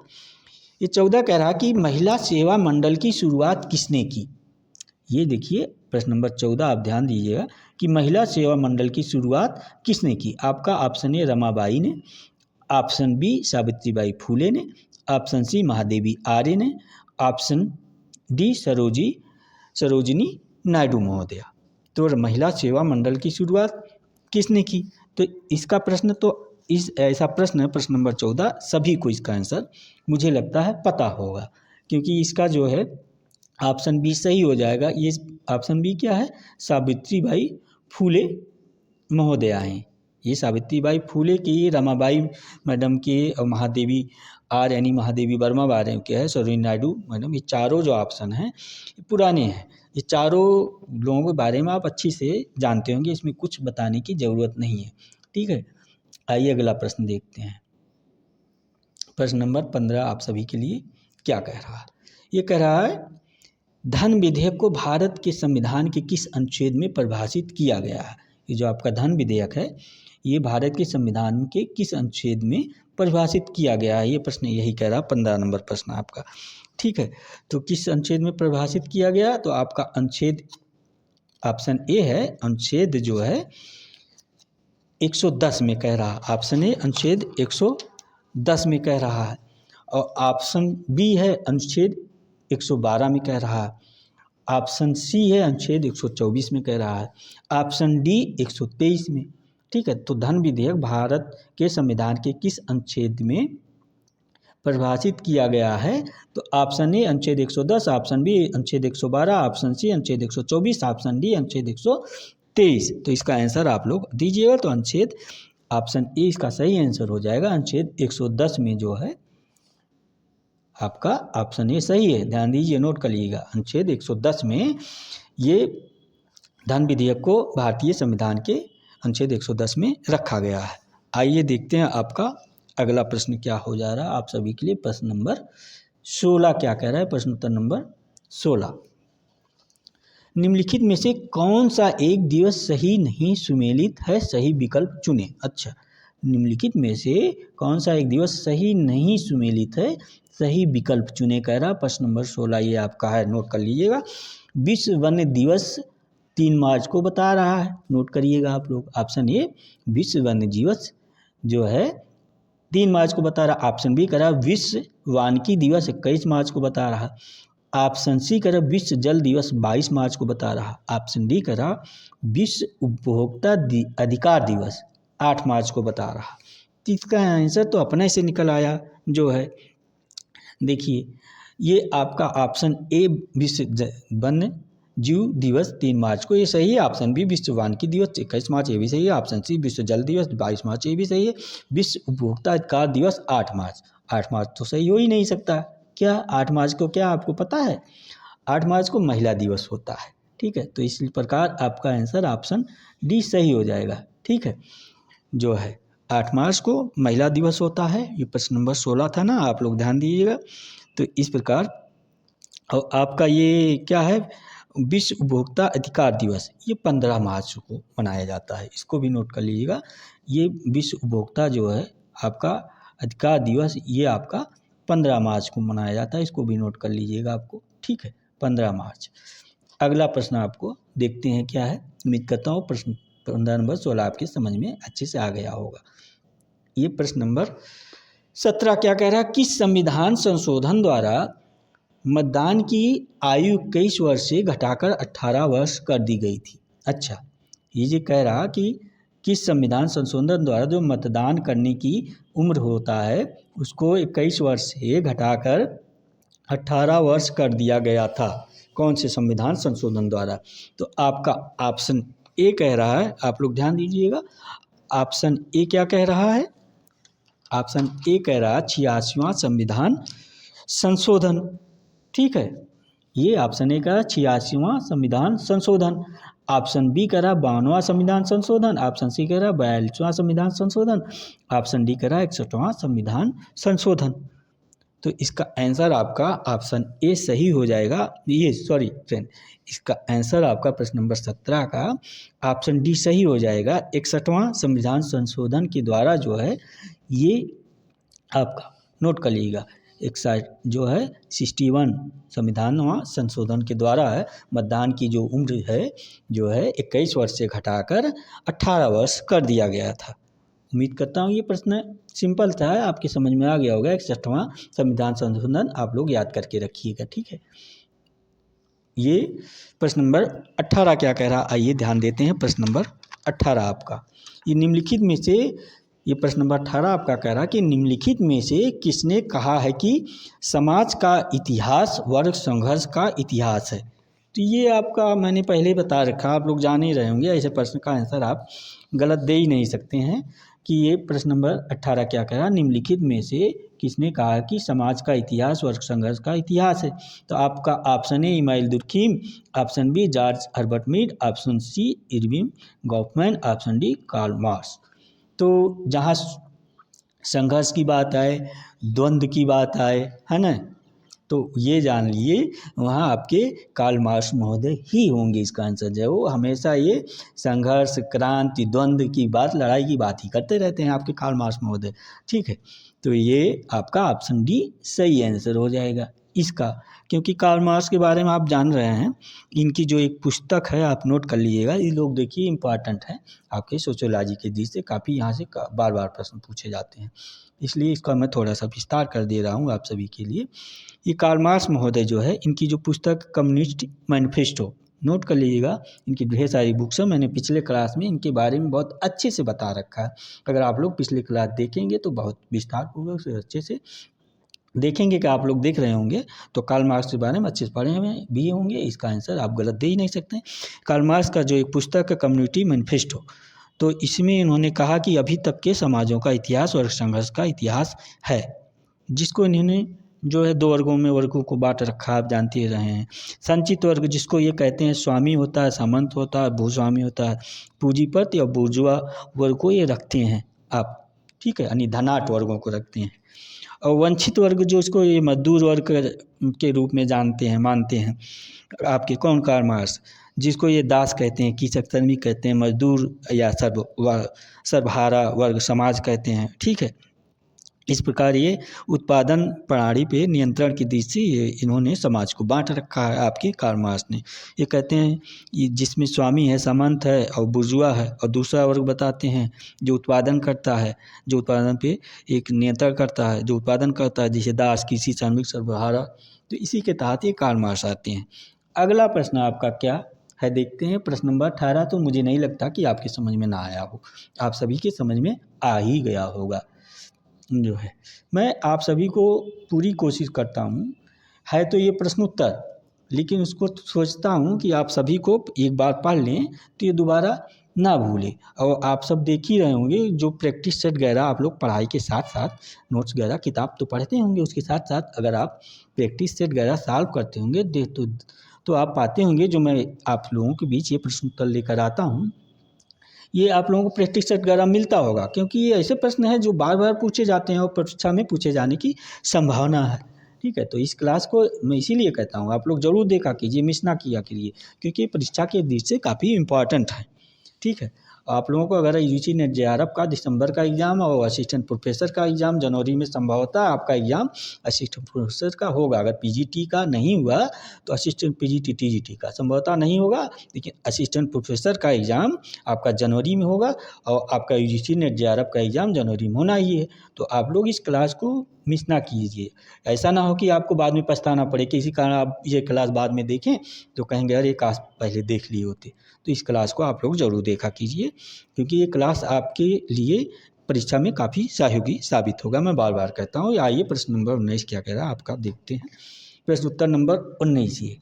ये 14 कह रहा कि महिला सेवा मंडल की शुरुआत किसने की। ये देखिए प्रश्न नंबर 14 आप ध्यान दीजिएगा कि महिला सेवा मंडल की शुरुआत किसने की। आपका ऑप्शन ए रमाबाई ने, ऑप्शन बी सावित्रीबाई फूले ने, ऑप्शन सी महादेवी आर्य ने, ऑप्शन डी सरोजिनी नायडू महोदया। तो महिला सेवा मंडल की शुरुआत किसने की। तो इसका प्रश्न तो ऐसा प्रश्न है, प्रश्न नंबर 14 सभी को इसका आंसर मुझे लगता है पता होगा, क्योंकि इसका जो है ऑप्शन बी सही हो जाएगा। ये ऑप्शन बी क्या है, सावित्रीबाई फूले महोदया हैं। ये सावित्रीबाई फूले की, रमाबाई मैडम के और महादेवी आर यानी महादेवी वर्मा बारे के है, सरोजिनी नायडू मैडम, ये चारों जो ऑप्शन हैं पुराने हैं। ये चारों लोगों के बारे में आप अच्छी से जानते होंगे, इसमें कुछ बताने की ज़रूरत नहीं है। ठीक है, आइए अगला प्रश्न देखते हैं। प्रश्न नंबर 15 आप सभी के लिए क्या कह रहा है। ये कह रहा है धन विधेयक को भारत के संविधान के किस अनुच्छेद में परिभाषित किया गया है। ये जो आपका धन विधेयक है ये भारत के संविधान के किस अनुच्छेद में परिभाषित किया गया है, ये प्रश्न यही कह रहा 15 नंबर प्रश्न आपका। ठीक है, तो किस अनुच्छेद में परिभाषित किया गया, तो आपका अनुच्छेद ऑप्शन ए है, अनुच्छेद जो है 110 में कह रहा, ऑप्शन ए अनुच्छेद 110 में कह रहा है, और ऑप्शन बी है अनुच्छेद 112 में कह रहा है, ऑप्शन सी है अनुच्छेद 124 में कह रहा है, ऑप्शन डी 123 में। ठीक है, तो धन विधेयक भारत के संविधान के किस अनुच्छेद में परिभाषित किया गया है, तो ऑप्शन ए अनुच्छेद 110, ऑप्शन बी अनुच्छेद 112, ऑप्शन सी अनुच्छेद 124, ऑप्शन डी अनुच्छेद 123। तो इसका आंसर आप लोग दीजिएगा। तो अनुच्छेद ऑप्शन ए इसका सही आंसर हो जाएगा, अनुच्छेद 110 में जो है आपका ऑप्शन ए सही है। ध्यान दीजिए, नोट कर लीजिएगा, अनुच्छेद 110 में ये धन विधेयक को भारतीय संविधान के अनुच्छेद 110 में रखा गया है। आइए देखते हैं आपका अगला प्रश्न क्या हो जा रहा है आप सभी के लिए। प्रश्न नंबर 16 क्या कह रहा है, प्रश्न उत्तर नंबर 16। निम्नलिखित में से कौन सा एक दिवस सही नहीं सुमेलित है, सही विकल्प चुनें। अच्छा, निम्नलिखित में से कौन सा एक दिवस सही नहीं सुमेलित है, सही विकल्प चुने कह रहा। प्रश्न नंबर 16 ये आपका है, नोट कर लीजिएगा। विश्व वन्य दिवस 3 मार्च को बता रहा है, नोट करिएगा आप लोग। ऑप्शन ए विश्व वन्य दिवस जो है 3 मार्च को बता रहा। ऑप्शन बी कह रहा विश्व वानिकी दिवस 21 मार्च को बता रहा। ऑप्शन सी कह रहा विश्व जल दिवस 22 मार्च को बता रहा। ऑप्शन डी कह रहा विश्व उपभोक्ता अधिकार दिवस 8 मार्च को बता रहा। तो इसका आंसर तो अपने से निकल आया जो है। देखिए ये आपका ऑप्शन ए विश्व वन्य जीव दिवस 3 मार्च को, ये सही है। ऑप्शन बी विश्व वानिकी दिवस 21 मार्च, ये भी सही है। ऑप्शन सी विश्व जल दिवस 22 मार्च, ये भी सही है। विश्व उपभोक्ता अधिकार दिवस 8 मार्च, 8 मार्च तो सही हो ही नहीं सकता। क्या 8 मार्च को क्या आपको पता है? 8 मार्च को महिला दिवस होता है, ठीक है। तो इसी प्रकार आपका आंसर ऑप्शन डी सही हो जाएगा, ठीक है। जो है 8 मार्च को महिला दिवस होता है। ये प्रश्न नंबर 16 था ना, आप लोग ध्यान दीजिएगा। तो इस प्रकार और आपका ये क्या है, विश्व उपभोक्ता अधिकार दिवस, ये 15 मार्च को मनाया जाता है, इसको भी नोट कर लीजिएगा। ये विश्व उपभोक्ता जो है आपका अधिकार दिवस, ये आपका 15 मार्च को मनाया जाता है, इसको भी नोट कर लीजिएगा आपको, ठीक है, 15 मार्च। अगला प्रश्न आपको देखते हैं क्या है। उम्मीद करता हूँ प्रश्न 15 नंबर 16 आपके समझ में अच्छे से आ गया होगा। ये प्रश्न नंबर 17 क्या कह रहा है, किस संविधान संशोधन द्वारा मतदान की आयु 21 वर्ष से घटाकर 18 वर्ष कर दी गई थी। अच्छा, ये कह रहा कि किस संविधान संशोधन द्वारा जो मतदान करने की उम्र होता है उसको 21 वर्ष से घटाकर 18 वर्ष कर दिया गया था। कौन से संविधान संशोधन द्वारा? तो आपका ऑप्शन ए कह रहा है, आप लोग ध्यान दीजिएगा। ऑप्शन ए क्या कह रहा है? ऑप्शन ए कह रहा है 86वां संविधान संशोधन, ठीक है। ये ऑप्शन ए का 86वां संविधान संशोधन। ऑप्शन बी कह रहा 52वां संविधान संशोधन। ऑप्शन सी कह रहा 42वां संविधान संशोधन। ऑप्शन डी कह रहा 61वां संविधान संशोधन। तो इसका आंसर आपका ऑप्शन ए सही हो जाएगा। ये सॉरी फ्रेंड, इसका आंसर आपका प्रश्न नंबर 17 का ऑप्शन डी सही हो जाएगा। 61वां संविधान संशोधन के द्वारा जो है ये आपका नोट कर लीजिएगा, एक साइड जो है 61 संविधान संशोधन के द्वारा है मतदान की जो उम्र है जो है 21 वर्ष से घटाकर 18 वर्ष कर दिया गया था। उम्मीद करता हूँ ये प्रश्न सिंपल था, आपके समझ में आ गया होगा। 61वां संविधान संशोधन आप लोग याद करके रखिएगा, ठीक है। ये प्रश्न नंबर 18 क्या कह रहा, आइए ध्यान देते हैं। प्रश्न नंबर 18 आपका ये निम्नलिखित में से, ये प्रश्न नंबर 18 आपका कह रहा कि निम्नलिखित में से किसने कहा है कि समाज का इतिहास वर्ग संघर्ष का इतिहास है? तो ये आपका मैंने पहले बता रखा, आप लोग जान ही रहे होंगे। ऐसे प्रश्न का आंसर आप गलत दे ही नहीं सकते हैं कि ये प्रश्न नंबर 18 क्या कह रहा, निम्नलिखित में से किसने कहा कि समाज का इतिहास वर्ग संघर्ष का इतिहास है? तो आपका option A Emile Durkheim, option B George Herbert Mead, option C Erving Goffman, option D Karl Marx. तो जहाँ संघर्ष की बात आए, द्वंद्व की बात आए, है ना, तो ये जान लिए वहाँ आपके कार्ल मार्क्स महोदय ही होंगे। इसका आंसर जो है वो हमेशा ये संघर्ष, क्रांति, द्वंद्व की बात, लड़ाई की बात ही करते रहते हैं आपके कार्ल मार्क्स महोदय, ठीक है। तो ये आपका ऑप्शन डी सही आंसर हो जाएगा इसका, क्योंकि कार्ल मार्क्स के बारे में आप जान रहे हैं। इनकी जो एक पुस्तक है आप नोट कर लीजिएगा, ये लोग देखिए इंपॉर्टेंट है आपके सोशियोलॉजी के दृष्टि से, काफ़ी यहाँ से बार बार प्रश्न पूछे जाते हैं, इसलिए इसका मैं थोड़ा सा विस्तार कर दे रहा हूँ आप सभी के लिए। ये कार्ल मार्क्स महोदय जो है, इनकी जो पुस्तक कम्युनिस्ट मैनिफेस्टो, नोट कर लीजिएगा। इनकी ढेर सारी बुक्स है, मैंने पिछले क्लास में इनके बारे में बहुत अच्छे से बता रखा है। अगर आप लोग पिछले क्लास देखेंगे तो बहुत विस्तारपूर्वक से अच्छे से देखेंगे कि आप लोग देख रहे होंगे, तो कार्ल मार्क्स के बारे में अच्छे से पढ़े हुए भी होंगे। इसका आंसर आप गलत दे ही नहीं सकते। कार्ल मार्क्स का जो एक पुस्तक है कम्युनिटी मैनिफेस्टो, तो इसमें इन्होंने कहा कि अभी तक के समाजों का इतिहास और संघर्ष का इतिहास है, जिसको इन्होंने जो है 2 वर्गों को बांट रखा, आप जानते ही रहे हैं। संचित वर्ग जिसको ये कहते हैं स्वामी होता है, सामंत होता है, भूस्वामी होता है, पूंजीपति और बुर्जुआ वर्ग को ये रखते हैं आप। ठीक है, यानी धनाढ़ वर्गों को रखते हैं। और वंचित वर्ग जो इसको ये मजदूर वर्ग के रूप में जानते हैं, मानते हैं आपके कौन कार्ल मार्क्स, जिसको ये दास कहते हैं, कीचक श्रमिक कहते हैं, मजदूर या सर्वहारा वर्ग समाज कहते हैं। ठीक है, इस प्रकार ये उत्पादन प्रणाली पे नियंत्रण की दृष्टि से ये इन्होंने समाज को बांट रखा है आपके कार्ल मार्क्स ने। ये कहते हैं ये जिसमें स्वामी है, सामंत है और बुर्जुआ है, और दूसरा वर्ग बताते हैं जो उत्पादन करता है, जो उत्पादन पे एक नियंत्रण करता है, जो उत्पादन करता है, जैसे दास, कृषि, श्रमिक, सर्वहारा। तो इसी के तहत ये कार्ल मार्क्स आते हैं। अगला प्रश्न आपका क्या है देखते हैं। प्रश्न नंबर 18 तो मुझे नहीं लगता कि आपके समझ में ना आया हो, आप सभी के समझ में आ ही गया होगा। जो है मैं आप सभी को पूरी कोशिश करता हूँ, है तो ये प्रश्न उत्तर, लेकिन उसको सोचता हूँ कि आप सभी को एक बार पढ़ लें तो ये दोबारा ना भूलें। और आप सब देख ही रहे होंगे जो प्रैक्टिस सेट वगैरह आप लोग पढ़ाई के साथ साथ नोट्स वगैरह किताब तो पढ़ते होंगे, उसके साथ साथ अगर आप प्रैक्टिस सेट वगैरह सॉल्व करते होंगे तो आप पाते होंगे जो मैं आप लोगों के बीच ये प्रश्न उत्तर लेकर आता हूँ, ये आप लोगों को प्रैक्टिस सेट वगैरह मिलता होगा, क्योंकि ये ऐसे प्रश्न हैं जो बार बार पूछे जाते हैं और परीक्षा में पूछे जाने की संभावना है। ठीक है, तो इस क्लास को मैं इसीलिए कहता हूँ आप लोग ज़रूर देखा कीजिए, मिस ना किया कीजिए, क्योंकि परीक्षा के दृष्टि से काफ़ी इम्पॉर्टेंट है। ठीक है, आप लोगों को अगर यूजी नेट जेआरएफ का दिसंबर का एग्ज़ाम और असिस्टेंट प्रोफेसर का एग्ज़ाम जनवरी में संभवतः आपका एग्ज़ाम असिस्टेंट प्रोफेसर का होगा। अगर पीजीटी का नहीं हुआ तो असिस्टेंट पीजीटी टीजीटी का संभवतः नहीं होगा, लेकिन असिस्टेंट प्रोफेसर का एग्ज़ाम आपका जनवरी में होगा और आपका यूजी नेट जेआरएफ का एग्ज़ाम जनवरी में होना ही है। तो आप लोग इस क्लास को मिस ना कीजिए, ऐसा ना हो कि आपको बाद में पछताना पड़े, किसी कारण आप ये क्लास बाद में देखें तो कहेंगे अरे काश पहले देख लिए होते। तो इस क्लास को आप लोग ज़रूर देखा कीजिए, क्योंकि ये क्लास आपके लिए परीक्षा में काफ़ी सहयोगी साबित होगा। मैं बार बार कहता हूँ। आइए प्रश्न नंबर 19 क्या कह रहा है आपका देखते हैं। प्रश्न उत्तर नंबर 19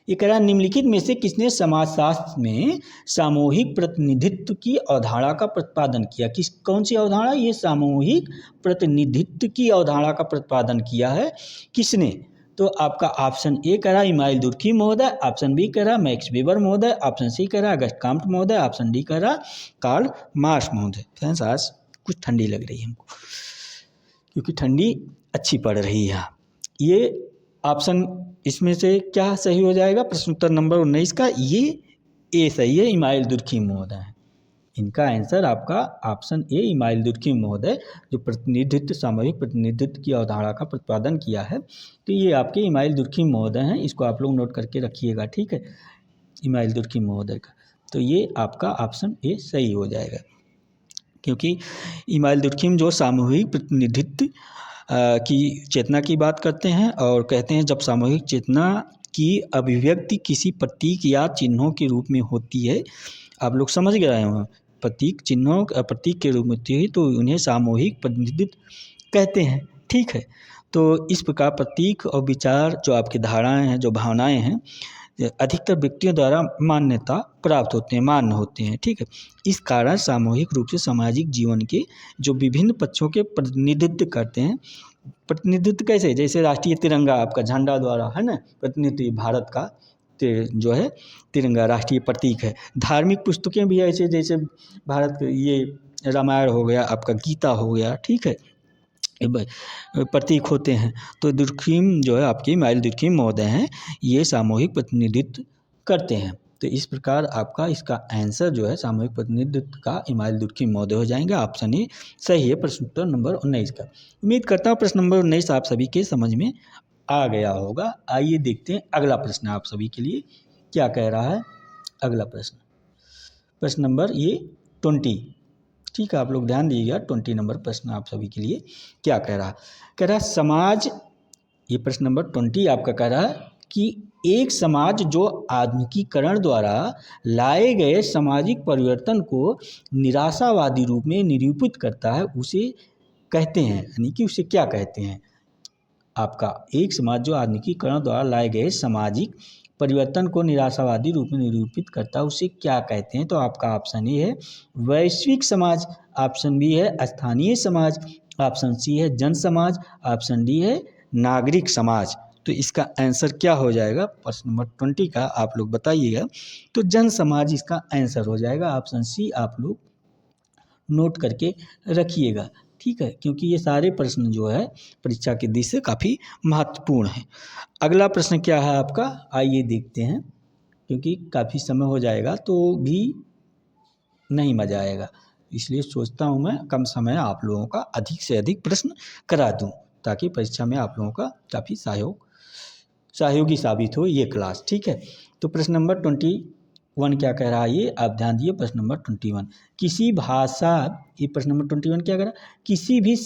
ये कह रहा है निम्नलिखित में से किसने समाजशास्त्र में सामूहिक प्रतिनिधित्व की अवधारणा का प्रतिपादन किया। कौन सी अवधारणा, ये सामूहिक प्रतिनिधित्व की अवधारणा का प्रतिपादन किया है किसने। तो आपका ऑप्शन ए कह रहा है इमाइल दुर्खी महोदय, ऑप्शन बी कह रहा है मैक्स वेबर महोदय, ऑप्शन सी कह रहा है अगस्ट काम्ट महोदय, ऑप्शन डी कह रहा है कार्ल मार्क्स महोदय। फ्रेंड्स आज कुछ ठंडी लग रही है हमको, क्योंकि ठंडी अच्छी पड़ रही है। ये ऑप्शन इसमें से क्या सही हो जाएगा प्रश्न उत्तर नंबर 19 का, ये ए सही है, इमाइल दुर्खी महोदय है। इनका आंसर आपका ऑप्शन ए इमाइल दुर्खी महोदय, जो प्रतिनिधित्व सामूहिक प्रतिनिधित्व की अवधारणा का प्रतिपादन किया है, तो ये आपके इमाइल दुर्खी महोदय हैं। इसको आप लोग नोट करके रखिएगा, ठीक है, इमाइल दुर्खी महोदय का। तो ये आपका ऑप्शन ए सही हो जाएगा, क्योंकि इमाइल दुर्खिम जो सामूहिक प्रतिनिधित्व की चेतना की बात करते हैं और कहते हैं जब सामूहिक चेतना की अभिव्यक्ति किसी प्रतीक या चिन्हों के रूप में होती है, आप लोग समझ गए हैं, प्रतीक चिन्हों प्रतीक के रूप में होती है तो उन्हें सामूहिक प्रतिनिधित्व कहते हैं। ठीक है, तो इस प्रकार प्रतीक और विचार जो आपकी धारणाएं हैं, जो भावनाएं हैं, अधिकतर व्यक्तियों द्वारा मान्यता प्राप्त होते हैं, मान्य होते हैं। ठीक है, इस कारण सामूहिक रूप से सामाजिक जीवन के जो विभिन्न पक्षों के प्रतिनिधित्व करते हैं। प्रतिनिधित्व कैसे, जैसे राष्ट्रीय तिरंगा आपका झंडा द्वारा है ना, प्रतिनिधित्व भारत का जो है तिरंगा राष्ट्रीय प्रतीक है। धार्मिक पुस्तकें भी ऐसे जैसे भारत ये रामायण हो गया, आपका गीता हो गया, ठीक है, प्रतीक होते हैं। तो दुर्खिम जो है आपकी इमाइल दुर्खिम महोदय हैं, ये सामूहिक प्रतिनिधित्व करते हैं। तो इस प्रकार आपका इसका आंसर जो है सामूहिक प्रतिनिधित्व का इमाइल दुर्खिम महोदय हो जाएंगे। ऑप्शन ए सही है प्रश्न उत्तर नंबर 19 का। उम्मीद करता हूँ प्रश्न नंबर 19 आप सभी के समझ में आ गया होगा। आइए देखते हैं अगला प्रश्न आप सभी के लिए क्या कह रहा है। अगला प्रश्न नंबर ये 20, ठीक है, आप लोग ध्यान दीजिएगा। 20 नंबर प्रश्न आप सभी के लिए क्या कह रहा है समाज, ये प्रश्न नंबर 20 आपका कह रहा है कि एक समाज जो आधुनिकीकरण द्वारा लाए गए सामाजिक परिवर्तन को निराशावादी रूप में निरूपित करता है, उसे कहते हैं, यानी कि उसे क्या कहते हैं। आपका एक समाज जो आधुनिकीकरण द्वारा लाए गए सामाजिक परिवर्तन को निराशावादी रूप में निरूपित करता है, उसे क्या कहते हैं। तो आपका ऑप्शन ए है वैश्विक समाज, ऑप्शन बी है स्थानीय समाज, ऑप्शन सी है जन समाज, ऑप्शन डी है नागरिक समाज। तो इसका आंसर क्या हो जाएगा प्रश्न नंबर 20 का, आप लोग बताइएगा। तो जन समाज इसका आंसर हो जाएगा, ऑप्शन सी आप लोग नोट करके रखिएगा, ठीक है, क्योंकि ये सारे प्रश्न जो है परीक्षा के दृष्टि से काफ़ी महत्वपूर्ण हैं। अगला प्रश्न क्या है आपका, आइए देखते हैं, क्योंकि काफ़ी समय हो जाएगा तो भी नहीं मज़ा आएगा, इसलिए सोचता हूँ मैं कम समय आप लोगों का अधिक से अधिक प्रश्न करा दूँ, ताकि परीक्षा में आप लोगों का काफ़ी सहयोगी साबित हो ये क्लास, ठीक है। तो प्रश्न नंबर 21 क्या कह रहा है, ये आप ध्यान दिए। प्रश्न नंबर 21, किसी भाषा, ये प्रश्न नंबर 21 क्या कह रहा है, किसी भी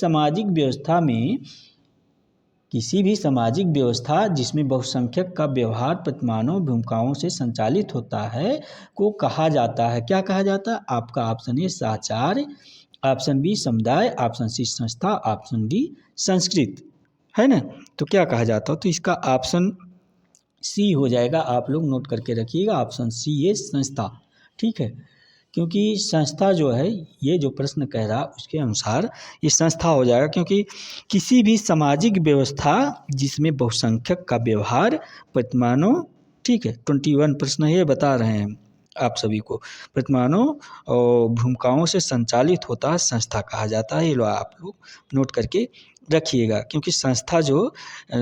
सामाजिक व्यवस्था जिसमें बहुसंख्यक का व्यवहार प्रतिमानों भूमिकाओं से संचालित होता है को कहा जाता है, क्या कहा जाता है आपका, ऑप्शन ए साचार्य, ऑप्शन बी समुदाय, ऑप्शन सी संस्था, ऑप्शन डी संस्कृत, है ना। तो क्या कहा जाता है, तो इसका ऑप्शन सी हो जाएगा, आप लोग नोट करके रखिएगा, ऑप्शन सी ये संस्था, ठीक है। क्योंकि संस्था जो है, ये जो प्रश्न कह रहा उसके अनुसार ये संस्था हो जाएगा, क्योंकि किसी भी सामाजिक व्यवस्था जिसमें बहुसंख्यक का व्यवहार प्रतिमानों, ठीक है, 21 प्रश्न ये बता रहे हैं आप सभी को, प्रतिमानों और भूमिकाओं से संचालित होता है संस्था कहा जाता है। ये लो आप लोग नोट करके रखिएगा, क्योंकि संस्था जो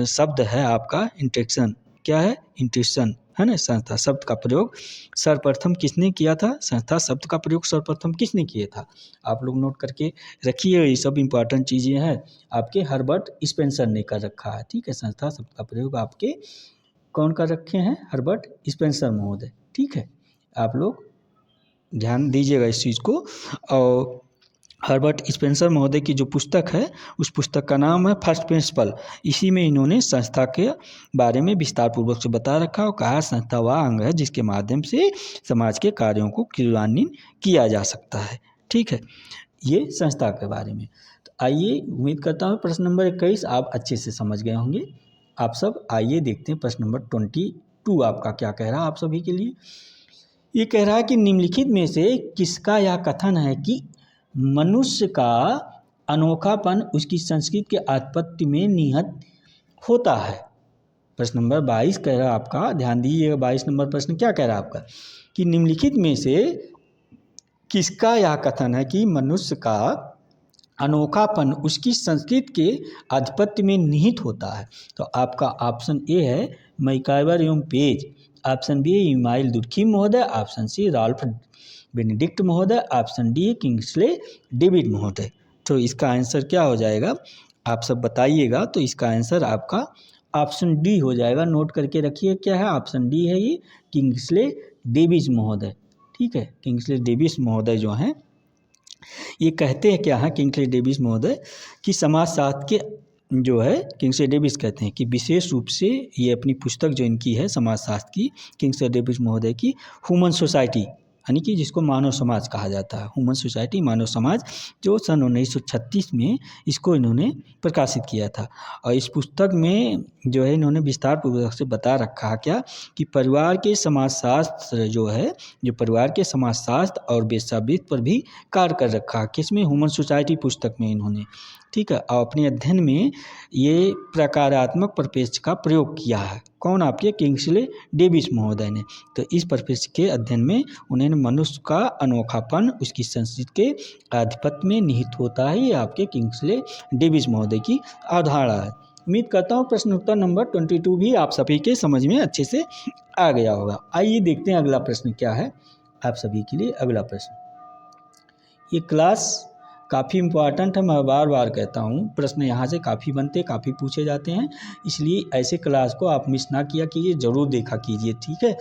शब्द है आपका इंटेक्शन, क्या है, इंटेक्शन है ना। संस्था शब्द का प्रयोग सर्वप्रथम किसने किया था, संस्था शब्द का प्रयोग सर्वप्रथम किसने किया था, आप लोग नोट करके रखिए, ये सब इंपॉर्टेंट चीज़ें हैं, आपके हर्बर्ट स्पेंसर ने कर रखा है, ठीक है। संस्था शब्द का प्रयोग आपके कौन कर रखे हैं, हर्बर्ट स्पेंसर महोदय, ठीक है। आप लोग ध्यान दीजिएगा इस चीज़ को। और हर्बर्ट स्पेंसर महोदय की जो पुस्तक है उस पुस्तक का नाम है फर्स्ट प्रिंसिपल, इसी में इन्होंने संस्था के बारे में विस्तार पूर्वक से बता रखा और कहा संस्था वह अंग है जिसके माध्यम से समाज के कार्यों को क्रियान्वित किया जा सकता है, ठीक है, ये संस्था के बारे में। तो आइए, उम्मीद करता हूँ प्रश्न नंबर 21 आप अच्छे से समझ गए होंगे आप सब। आइए देखते हैं प्रश्न नंबर 22 आपका क्या कह रहा है आप सभी के लिए। ये कह रहा है कि निम्नलिखित में से किसका यह कथन है कि मनुष्य का अनोखापन उसकी संस्कृति के आधिपत्य में निहित होता है। प्रश्न नंबर 22 कह रहा है आपका, ध्यान दीजिएगा, 22 नंबर प्रश्न क्या कह रहा है आपका, कि निम्नलिखित में से किसका यह कथन है कि मनुष्य का अनोखापन उसकी संस्कृति के आधिपत्य में निहित होता है। तो आपका ऑप्शन ए है मैकाइवर एवं Page, option B Emile Durkheim महोदय, ऑप्शन सी राल्फ बेनेडिक्ट महोदय, ऑप्शन डी किंग्सले डेविड महोदय। तो इसका आंसर क्या हो जाएगा आप सब बताइएगा। तो इसका आंसर आपका ऑप्शन डी हो जाएगा, नोट करके रखिए क्या है, ऑप्शन डी है ये किंग्सले डेविस महोदय, ठीक है। किंग्सले डेविस महोदय जो हैं ये कहते हैं क्या है, किंग्सले डेविस महोदय कि समाजशास्त्र के जो है, किंग्सले डेविस कहते हैं कि विशेष रूप से ये अपनी पुस्तक जो इनकी है समाजशास्त्र की, किंग्सले डेविस महोदय की ह्यूमन सोसाइटी, यानी कि जिसको मानव समाज कहा जाता है, ह्यूमन सोसाइटी मानव समाज, जो सन 1936 में इसको इन्होंने प्रकाशित किया था। और इस पुस्तक में जो है इन्होंने विस्तार पूर्वक से बता रखा है क्या, कि परिवार के समाजशास्त्र जो है, जो परिवार के समाजशास्त्र और वेश्यावृत्ति पर भी कार्य कर रखा है, किसमें, ह्यूमन सोसाइटी पुस्तक में इन्होंने, ठीक है। और अपने अध्ययन में ये प्रकारात्मक परिप्रेक्ष्य का प्रयोग किया है, कौन, आपके किंग्सले डेविस महोदय ने। तो इस परिप्रेक्ष्य के अध्ययन में उन्होंने मनुष्य का अनोखापन उसकी संस्कृति के आधिपत्य में निहित होता है, ये आपके किंग्सले डेविस महोदय की अवधारणा है। उम्मीद करता हूँ प्रश्न उत्तर नंबर 22 भी आप सभी के समझ में अच्छे से आ गया होगा। आइए देखते हैं अगला प्रश्न क्या है आप सभी के लिए। अगला प्रश्न, ये क्लास काफ़ी इम्पोर्टेंट है, मैं बार बार कहता हूँ, प्रश्न यहाँ से काफ़ी बनते, काफ़ी पूछे जाते हैं, इसलिए ऐसे क्लास को आप मिस ना किया कीजिए, ज़रूर देखा कीजिए, ठीक है।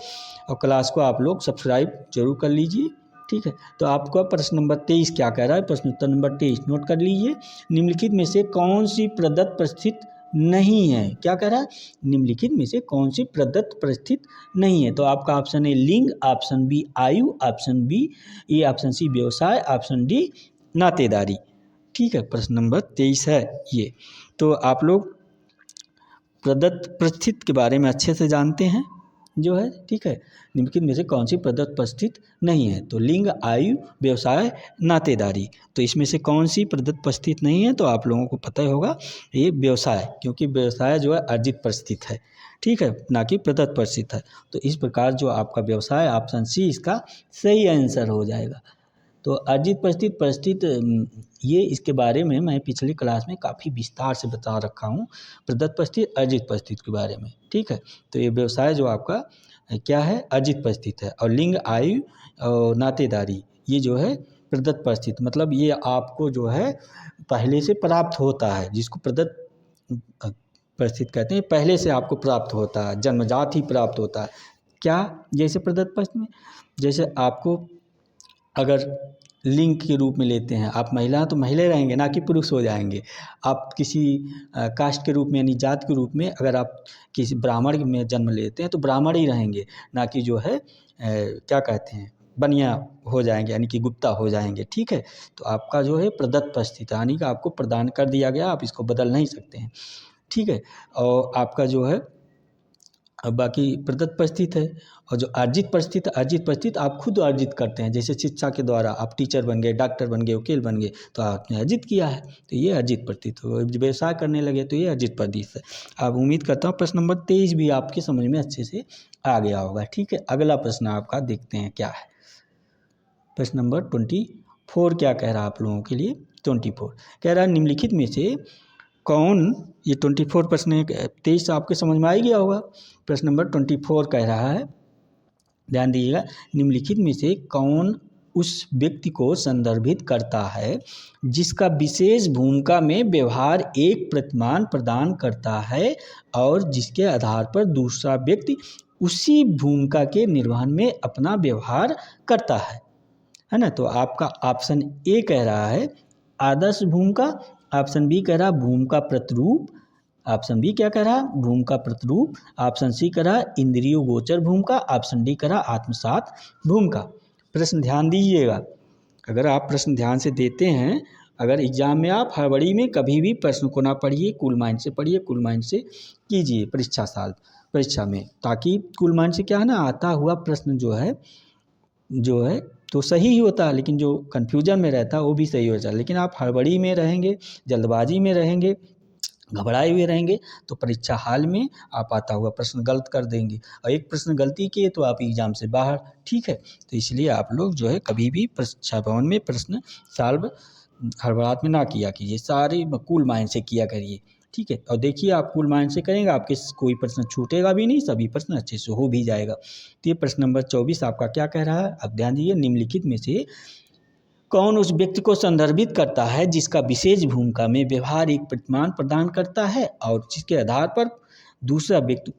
और क्लास को आप लोग सब्सक्राइब जरूर कर लीजिए, ठीक है। तो आपका प्रश्न नंबर 23 क्या कह रहा है, प्रश्न उत्तर नंबर 23 नोट कर लीजिए। निम्नलिखित में से कौन सी प्रदत्त परिस्थिति नहीं है, क्या कह रहा है, निम्नलिखित में से कौन सी प्रदत्त परिस्थिति नहीं है। तो आपका ऑप्शन ए लिंग, ऑप्शन बी आयु, ऑप्शन बी ये, ऑप्शन सी व्यवसाय, ऑप्शन डी नातेदारी, ठीक है। प्रश्न नंबर 23 है ये। तो आप लोग प्रदत्त परिस्थिति के बारे में अच्छे से जानते हैं जो है, ठीक है। निम्नलिखित में से कौन सी प्रदत्त परिस्थिति नहीं है, तो लिंग, आयु, व्यवसाय, नातेदारी। तो इसमें से कौन सी प्रदत्त परिस्थिति नहीं है, तो आप लोगों को पता ही होगा ये व्यवसाय, क्योंकि व्यवसाय जो है अर्जित परिस्थिति है, ठीक है, ना कि प्रदत्त परिस्थिति है। तो इस प्रकार जो आपका व्यवसाय, ऑप्शन सी इसका सही आंसर हो जाएगा, तो अर्जित परिस्थिति ये इसके बारे में मैं पिछली क्लास में काफ़ी विस्तार से बता रखा हूँ, प्रदत्त परिस्थिति अर्जित परिस्थिति के बारे में। ठीक है, तो ये व्यवसाय जो आपका क्या है, अर्जित परिस्थिति है। और लिंग, आयु और नातेदारी ये जो है प्रदत्त परिस्थिति, मतलब ये आपको जो है पहले से प्राप्त होता है, जिसको प्रदत्त परिस्थिति कहते हैं। पहले से आपको प्राप्त होता है, जन्मजात ही प्राप्त होता है। क्या? जैसे प्रदत्त परिस्थिति में जैसे आपको अगर लिंग के रूप में लेते हैं, आप महिला तो महिला रहेंगे, ना कि पुरुष हो जाएंगे। आप किसी कास्ट के रूप में यानी जात के रूप में अगर आप किसी ब्राह्मण में जन्म लेते हैं तो ब्राह्मण ही रहेंगे, ना कि जो है क्या कहते हैं बनिया हो जाएंगे, यानी कि गुप्ता हो जाएंगे। ठीक है, तो आपका जो है प्रदत्त परिस्थिति यानी कि आपको प्रदान कर दिया गया, आप इसको बदल नहीं सकते हैं। ठीक है, और आपका जो है अब बाकी प्रदत्त परिस्थिति है। और जो अर्जित परिस्थिति आप खुद अर्जित करते हैं, जैसे शिक्षा के द्वारा आप टीचर बन गए, डॉक्टर बन गए, वकील बन गए, तो आपने अर्जित किया है, तो ये अर्जित परिस्थिति हो। व्यवसाय करने लगे तो ये अर्जित परिस्थिति है। अब उम्मीद करता हूँ प्रश्न नंबर 23 भी आपके समझ में अच्छे से आ गया होगा। ठीक है, अगला प्रश्न आपका देखते हैं क्या है। प्रश्न नंबर 24 क्या कह रहा है आप लोगों के लिए। 24 कह रहा है निम्नलिखित में से कौन, ये 24 प्रश्न 23 आपके समझ में आ ही गया होगा। प्रश्न नंबर 24 कह रहा है, ध्यान दीजिएगा, निम्नलिखित में से कौन उस व्यक्ति को संदर्भित करता है जिसका विशेष भूमिका में व्यवहार एक प्रतिमान प्रदान करता है और जिसके आधार पर दूसरा व्यक्ति उसी भूमिका के निर्वहन में अपना व्यवहार करता है ना। तो आपका ऑप्शन ए कह रहा है आदर्श भूमिका, ऑप्शन बी कह रहा भूमिका प्रतिरूप, ऑप्शन बी क्या कह रहा भूमिका प्रतिरूप, ऑप्शन सी कह रहा इंद्रिय गोचर भूमिका, ऑप्शन डी कह रहा आत्मसात भूमिका। प्रश्न ध्यान दीजिएगा, अगर आप प्रश्न ध्यान से देते हैं, अगर एग्जाम में आप हड़बड़ी में कभी भी प्रश्न को ना पढ़िए, कूल माइंड से पढ़िए, कूल माइंड से कीजिए परीक्षा में, ताकि कूल माइंड से क्या है ना आता हुआ प्रश्न जो है तो सही ही होता है, लेकिन जो कन्फ्यूजन में रहता है वो भी सही हो जाता है। लेकिन आप हड़बड़ी में रहेंगे, जल्दबाजी में रहेंगे, घबराए हुए रहेंगे तो परीक्षा हाल में आप आता हुआ प्रश्न गलत कर देंगे, और एक प्रश्न गलती किए तो आप एग्जाम से बाहर। ठीक है, तो इसलिए आप लोग जो है कभी भी परीक्षा भवन में प्रश्न सॉल्व हड़बड़ाहट में ना किया कीजिए, सारे कूल माइंड से किया करिए। ठीक है, और देखिए आप कूल माइंड से करेंगे आपके कोई प्रश्न छूटेगा भी नहीं, सभी प्रश्न अच्छे से हो भी जाएगा। तो ये प्रश्न नंबर 24 आपका क्या कह रहा है, अब ध्यान दीजिए, निम्नलिखित में से कौन उस व्यक्ति को संदर्भित करता है जिसका विशेष भूमिका में व्यवहार एक प्रतिमान प्रदान करता है और जिसके आधार पर दूसरा व्यक्ति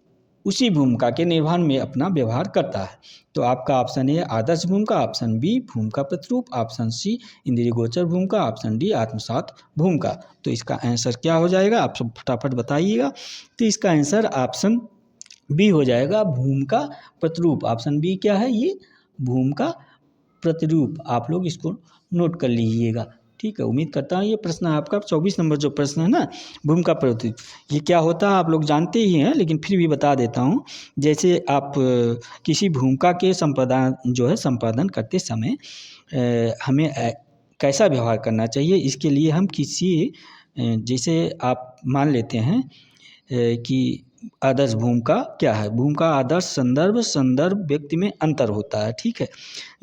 उसी भूमिका के निर्वहन में अपना व्यवहार करता है। तो आपका ऑप्शन ए आदर्श भूमिका, ऑप्शन बी भूमिका प्रतिरूप, ऑप्शन सी इंद्रिय गोचर भूमिका, ऑप्शन डी आत्मसात भूमिका। तो इसका आंसर क्या हो जाएगा, आप सब फटाफट बताइएगा। तो इसका आंसर ऑप्शन बी हो जाएगा, भूमिका प्रतिरूप। ऑप्शन बी क्या है, ये भूमिका प्रतिरूप। आप लोग इसको नोट कर लीजिएगा। ठीक है, उम्मीद करता हूँ ये प्रश्न आपका 24 नंबर जो प्रश्न है ना, भूमिका प्रतिरूप, ये क्या होता है आप लोग जानते ही हैं, लेकिन फिर भी बता देता हूँ। जैसे आप किसी भूमिका के संपादन करते समय हमें कैसा व्यवहार करना चाहिए, इसके लिए हम जैसे आप मान लेते हैं कि आदर्श भूमिका क्या है, भूमिका आदर्श संदर्भ व्यक्ति में अंतर होता है। ठीक है,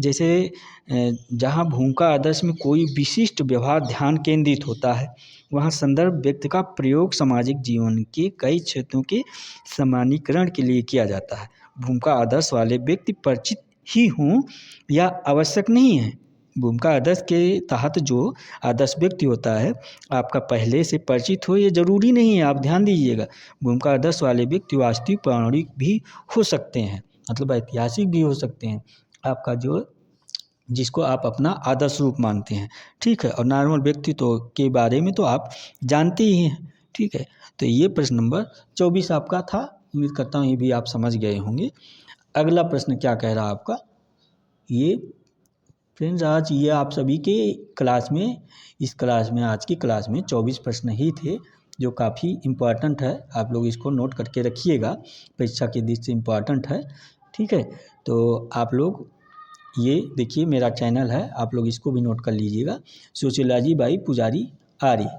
जैसे जहाँ भूमिका आदर्श में कोई विशिष्ट व्यवहार ध्यान केंद्रित होता है, वहाँ संदर्भ व्यक्ति का प्रयोग सामाजिक जीवन के कई क्षेत्रों के सामान्यीकरण के लिए किया जाता है। भूमिका आदर्श वाले व्यक्ति परिचित ही हों या आवश्यक नहीं है। भूमिका आदर्श के तहत जो आदर्श व्यक्ति होता है आपका पहले से परिचित हो ये जरूरी नहीं है, आप ध्यान दीजिएगा। भूमिका आदर्श वाले व्यक्ति वास्तविक पौराणिक भी हो सकते हैं, मतलब ऐतिहासिक भी हो सकते हैं, आपका जिसको आप अपना आदर्श रूप मानते हैं। ठीक है, और नॉर्मल व्यक्तित्व के बारे में तो आप जानते ही हैं। ठीक है, तो ये प्रश्न नंबर 24 आपका था, उम्मीद करता हूँ ये भी आप समझ गए होंगे। अगला प्रश्न क्या कह रहा है आपका, ये फ्रेंड्स आज ये आप सभी के आज की क्लास में 24 प्रश्न ही थे, जो काफ़ी इम्पॉर्टेंट है। आप लोग इसको नोट करके रखिएगा, परीक्षा के दृष्टि से इम्पॉर्टेंट है। ठीक है, तो आप लोग ये देखिए मेरा चैनल है, आप लोग इसको भी नोट कर लीजिएगा, सोशियोलॉजी बाई पुजारी आर्य।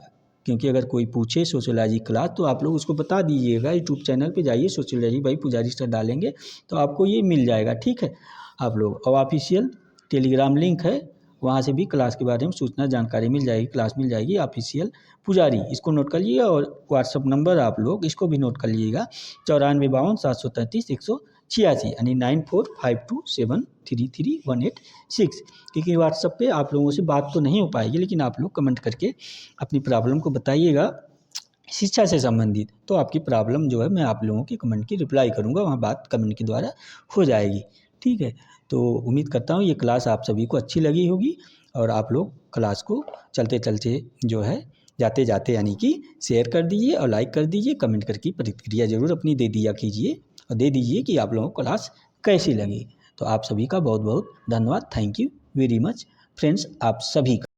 क्योंकि अगर कोई पूछे सोशियोलॉजी क्लास तो आप लोग उसको बता दीजिएगा, यूट्यूब चैनल पे जाइए, सोशियोलॉजी बाई पुजारी सर डालेंगे तो आपको ये मिल जाएगा। ठीक है, आप लोग और ऑफिशियल टेलीग्राम लिंक है, वहाँ से भी क्लास के बारे में सूचना जानकारी मिल जाएगी, क्लास मिल जाएगी। ऑफिशियल पुजारी, इसको नोट कर लीजिए। और व्हाट्सअप नंबर आप लोग इसको भी नोट कर लीजिएगा, 9452 733 186, यानी 9452733186। क्योंकि व्हाट्सअप पे आप लोगों से बात तो नहीं हो पाएगी, लेकिन आप लोग कमेंट करके अपनी प्रॉब्लम को बताइएगा शिक्षा से संबंधित। तो आपकी प्रॉब्लम जो है मैं आप लोगों के कमेंट की रिप्लाई करूँगा, वहाँ बात कमेंट के द्वारा हो जाएगी। ठीक है, तो उम्मीद करता हूँ ये क्लास आप सभी को अच्छी लगी होगी, और आप लोग क्लास को चलते चलते जो है जाते जाते यानी कि शेयर कर दीजिए और लाइक कर दीजिए, कमेंट करके प्रतिक्रिया ज़रूर अपनी दे दिया कीजिए, और दे दीजिए कि आप लोगों को क्लास कैसी लगी। तो आप सभी का बहुत बहुत धन्यवाद। Thank you very much friends, आप सभी का।